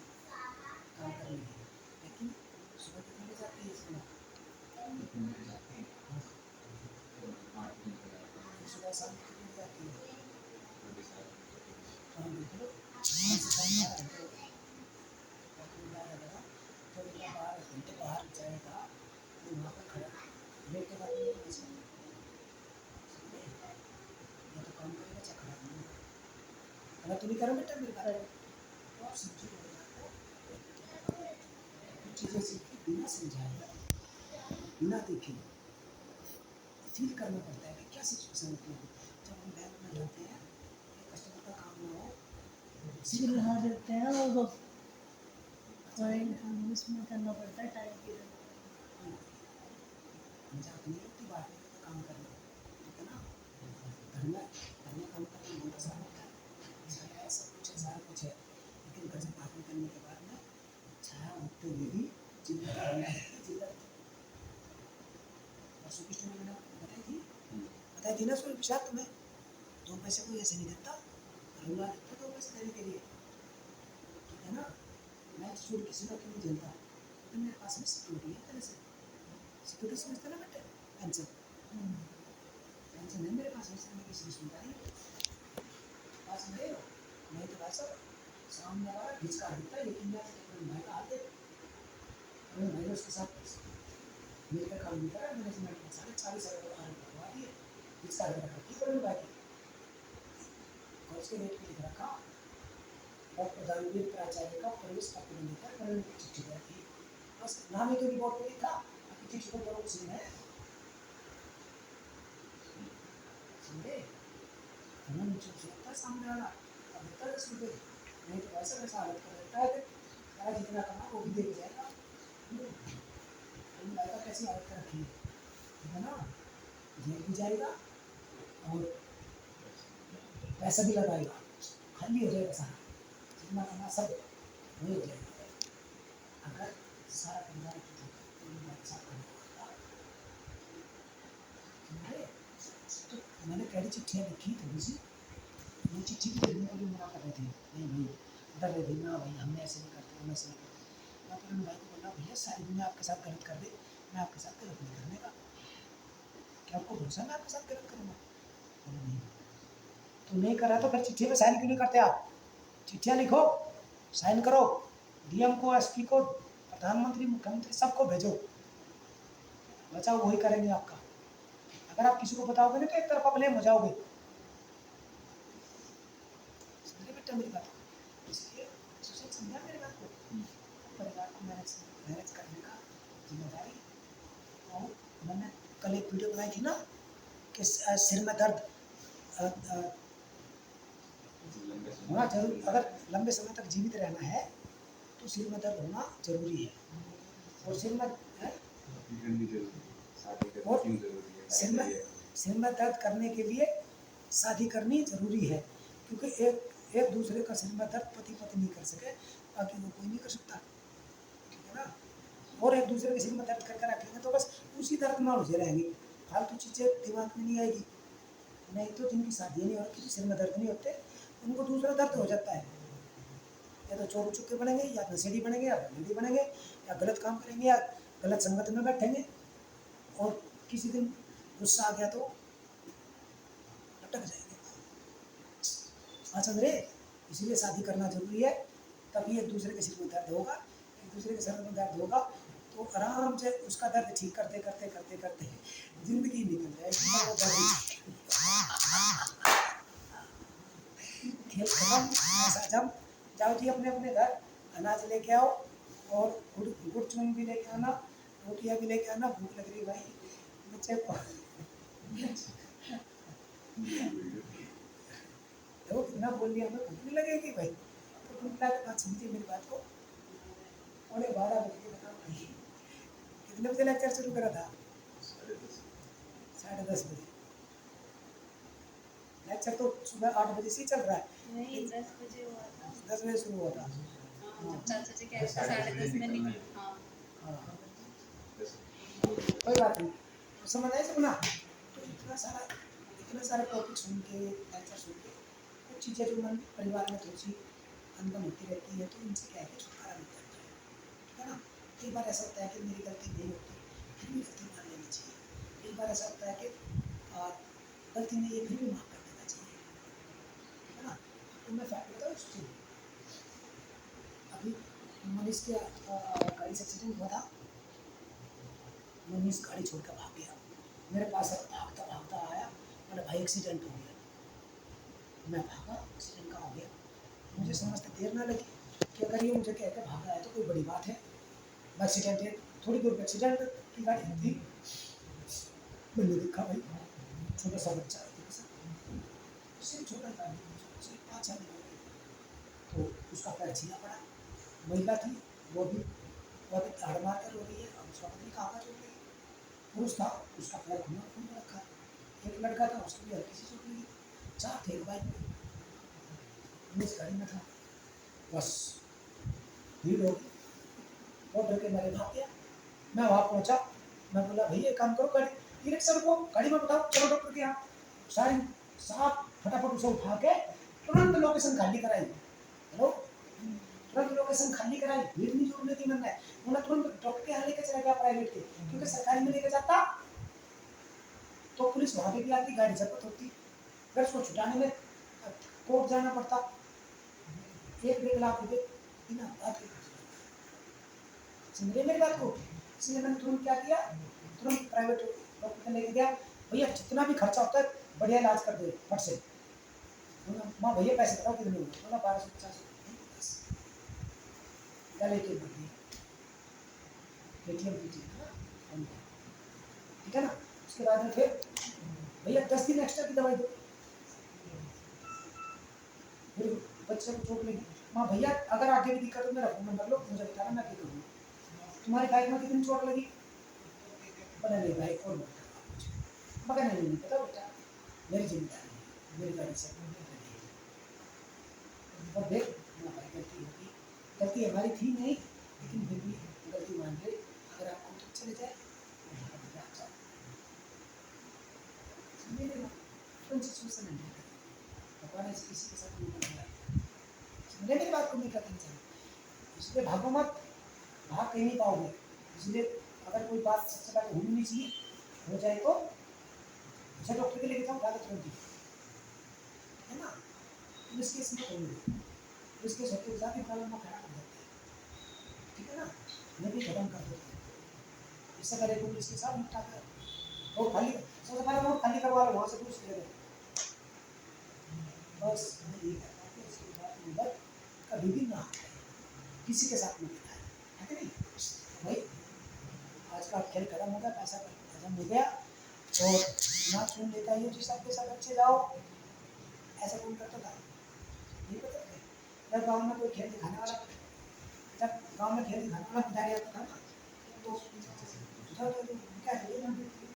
Speaker 1: काम करने की, लेकिन सुबह कितने बजे जाती है इसमें, सुबह शाम कितने बजे जाती है, हम देख लो 5 से 7 घंटे तो बेटा 12 घंटे बाहर जाएगा तो वहाँ पर खड़ा लेट के बाद में कैसे या तो काम करेगा चाहे खड़ा करेगा। अगर तू नहीं करो बेटा मेरी बात तो आप समझो कुछ चीज़ें सीखी बिना समझाए बिना देखे फील करना पड़ता है कि क्या सिचुएशन होती है। जब हम बैंक में जाते हैं कस्टमर का काम ना हो
Speaker 2: चिल्ला देते हैं वो उसमें करना पड़ता है टाइम पीरियड।
Speaker 1: मजाक नहीं होती बात में तो काम करना, ठीक है ना। घर में काम करना बहुत आसान होता है, छाया है सब कुछ है सारा कुछ है, लेकिन घर से बात करने के बाद में छाया उठते हुए भी जिल्लत करना है जिल्लत। परसों की स्टोरी मैंने बताई थी ना उसमें विशाल तुम्हें 2 पैसे कोई ऐसे नहीं देता, रुला देता 2 पैसे देने के लिए, ठीक है ना। मैं छोड़ किसी का क्यों नहीं झेलता, तो मेरे पास में सिक्योरिटी है, तरह से सिक्योरिटी समझते ना बेटे, पेंशन पेंशन है मेरे पास, ऐसे मैं किसी की सुनता नहीं पास में हो नहीं तो भाई साहब सामने वाला घिसका देता, लेकिन मैं भाई का हाथ दे भाई उसके साथ मेरे का काम नहीं करा, मैंने साढ़े 40,000 रुपये करवा दिए, घिसका दे रखा ठीक है भाई और उसके रेट पे लिख रखा डॉक्टर दानवीर प्राचार्य का प्रवेश पत्र लेकर करण की चिट्ठी रहती है, बस नाम ही तो रिपोर्ट पे लिखा, आपकी चिट्ठी को करो कुछ नहीं है, समझे। हमें नीचे सोचता है सामने वाला अब देता है 10 रुपये, नहीं तो वैसा वैसा हालत कर देता है, सारा जितना कमा वो भी दे के जाएगा, लड़का कैसी हालत कर रखी है, ठीक है ना, जेल भी जाएगा और पैसा भी लगाएगा, खाली हो जाएगा सारा जितना कमा सब वही हो जाएगा। अगर सारा परिवार की साथ तो मैंने पहली चिट्ठियाँ लिखी थोड़ी सी, वो चिट्ठी भी लिखने के लिए मना कर रहे थे, नहीं भाई डर रहे थे ना भाई हमने ऐसे नहीं करते हम ऐसे नहीं करते, मैं फिर भाई को बोला भैया सारी दुनिया आपके साथ गलत कर दे, मैं आपके साथ गलत नहीं करने का, क्या आपको भरोसा मैं आपके साथ गलत करूँगा, बोला नहीं तो नहीं करा तो फिर चिट्ठी में साइन क्यों नहीं करते आप, चिट्ठियाँ लिखो साइन करो, डीएम को एसपी को प्रधानमंत्री मुख्यमंत्री सबको भेजो, बचाओ वही करेंगे आपका। अगर आप किसी को बताओगे ना तो एक तरफा ब्लेम हो जाओगे, समझे बेटा मेरी बात, इसलिए सुशील समझा मेरी बात को, परिवार को मैनेज करने का जिम्मेदारी। और मैंने कल एक वीडियो बनाई थी ना कि सिर में दर्द होना जरूरी, अगर लंबे समय तक जीवित रहना है तो सिर में दर्द होना जरूरी है, और सिर में सिर में दर्द करने के लिए शादी करनी जरूरी है, क्योंकि एक दूसरे का सिर में दर्द पति पत्नी कर सके बाकी वो कोई नहीं कर सकता, ठीक है ना। और एक दूसरे के सिर में दर्द करके रखेंगे तो बस उसी दर्द में उलझे रहेंगे, फालतू चीज़ें दिमाग में नहीं आएगी। नहीं तो जिनकी शादी नहीं हो रखी सिर में दर्द नहीं होते उनको दूसरा दर्द हो जाता है, या तो चोर चुके बनेंगे या नशेड़ी बनेंगे या बंदी बनेंगे या गलत काम करेंगे या गलत संगत में बैठेंगे, और किसी दिन गुस्सा आ गया तो लटक जाएंगे। हाँ चंद्रे, इसलिए शादी करना जरूरी है, तभी एक दूसरे के सिर में दर्द होगा, एक दूसरे के सर में दर्द होगा तो आराम से उसका दर्द ठीक करते करते करते करते जिंदगी निकल जाएगी। वो दर्द खेल खत्म। ऐसा जब जाओ जी अपने अपने घर, अनाज लेके आओ और गुड़ चून भी लेके आना, रोटियां भी लेके आना, भूख लग रही भाई बच्चे को। देखो कितना बोल दिया, हमें भूख नहीं लगेगी भाई, तो भूख लगे बात समझिए मेरी बात को। 12:15 बजे बताओ भाई, कितने बजे लेक्चर शुरू करा था? 10:30 बजे। लेक्चर तो सुबह 8 बजे से ही चल रहा है।
Speaker 3: नहीं 10 बजे हुआ था।
Speaker 1: 10 बजे शुरू हुआ था।
Speaker 3: चाचा जी कहते 10:30 में निकले। हाँ
Speaker 1: हाँ कोई बात नहीं, तो समझ आए सपना। तो इतना सारा टॉपिक सुन के, लेक्चर सुन के, कुछ चीज़ें जो मन परिवार में थोड़ी सी अनबन होती रहती है, तो इनसे क्या है कि छुटकारा मिल जाता है, ठीक है ना। कई बार ऐसा होता है कि मेरी गलती नहीं होती, फिर भी गलती मान लेनी चाहिए। कई बार ऐसा होता है कि गलती नहीं है, फिर भी माफ़ कर देना चाहिए, ठीक है ना। तो मैं फैक्ट बताऊँ उस चीज़, अभी मनीष के गाड़ी से एक्सीडेंट हुआ था। मनीष गाड़ी छोड़ कर भाग गया, मेरे पास भागता भागता आया, बोला भाई एक्सीडेंट हो गया। मैं भागा, एक्सीडेंट कहाँ हो गया, मुझे समझते देर ना लगी कि अगर ये मुझे कहकर भागा है तो कोई बड़ी बात है। एक्सीडेंट है, थोड़ी दूर पर एक्सीडेंट की गाड़ी थी। मैंने देखा भाई छोटा सा बच्चा सिर्फ छोटा था, सिर्फ 5 साल की, तो उसका पैर छीना पड़ा। महिला थी, वो भी हाड़ मार कर रो रही है, अब उसका पता नहीं कहाँ चोट लगी। पुरुष था, उसका पैर खून रखा। एक लड़का था, उसकी भी हल्की सी चोट लगी। 4 थे बाइक में, इस गाड़ी में था। बस भीड़ हो गई, वो डर के मारे भाग गया। मैं वहाँ पहुँचा, मैं बोला भैया एक काम करो, गाड़ी रिक्शा को गाड़ी में बताओ, चलो डॉक्टर के यहाँ। सारी साहब फटाफट उसे उठा के तुरंत लोकेशन खाली कराई। हेलो, तुरंत लोकेशन खाली कराई, भीड़ नहीं जोड़ने दी मैंने। उन्हें तुरंत डॉक्टर के यहाँ लेके चला गया प्राइवेट के, क्योंकि सरकारी में लेके जाता तो पुलिस वहाँ पे भी आती, गाड़ी जब्त होती, फिर उसको छुटाने में कोर्ट जाना पड़ता, 1-1.5 लाख रुपए बिना बात के। समझे मेरी बात को। इसलिए मैंने तुरंत क्या किया, तुरंत प्राइवेट डॉक्टर को लेके गया। भैया जितना भी खर्चा होता है बढ़िया इलाज कर दे फट से। माँ भैया पैसे बताओ कितने हुए? बोला 1250। पहले ATM कर दिया, ATM कीजिए, ठीक है ना। उसके बाद में फिर भैया 10 दिन एक्स्ट्रा की दवाई दो। फिर बच्चे को चोट लगी, माँ भैया अगर आगे भी दिक्कत हो मेरा फोन नंबर लो, मुझे बताना, मैं क्या करूँगा। तुम्हारी बाइक में कितनी चोट लगी? बोला नहीं बाइक और मगर नहीं पता बेटा, मेरी जिम्मेदारी है, मेरी गाड़ी से और देख हमारी गलती होगी, गलती हमारी थी नहीं, लेकिन फिर भी गलती मान ले। अगर आपको तो चले जाए भगवान ऐसे किसी के साथ नहीं बनाया, समझे मेरी बात को नहीं करनी चाहिए। इसलिए भागो मत, भाग कहीं नहीं पाओगे। इसलिए अगर कोई बात सबसे पहले होनी नहीं चाहिए, हो जाए तो अच्छा डॉक्टर के लेके जाओ, लागत होगी, है ना। पुलिस केस में होंगे, पुलिस केस होते साथ ही प्रॉब्लम खराब हो जाती है, ठीक है ना। मैं भी खत्म कर देता हूँ, इससे पहले पुलिस के साथ निपटा कर वो खाली, सबसे पहले वो खाली करवा लो, वहाँ से पुलिस ले लो। बस ये कहता है कभी भी ना किसी के साथ नहीं है कि नहीं भाई। आज का खेल खत्म हो गया, पैसा खत्म हो गया, और ना सुन लेता है जिस सबके सब अच्छे जाओ, ऐसा कौन करता था? नहीं पता। जब गाँव में कोई खेल दिखाने वाला, जब गाँव में खेल दिखाने वाला पुजारी आता था ना, तो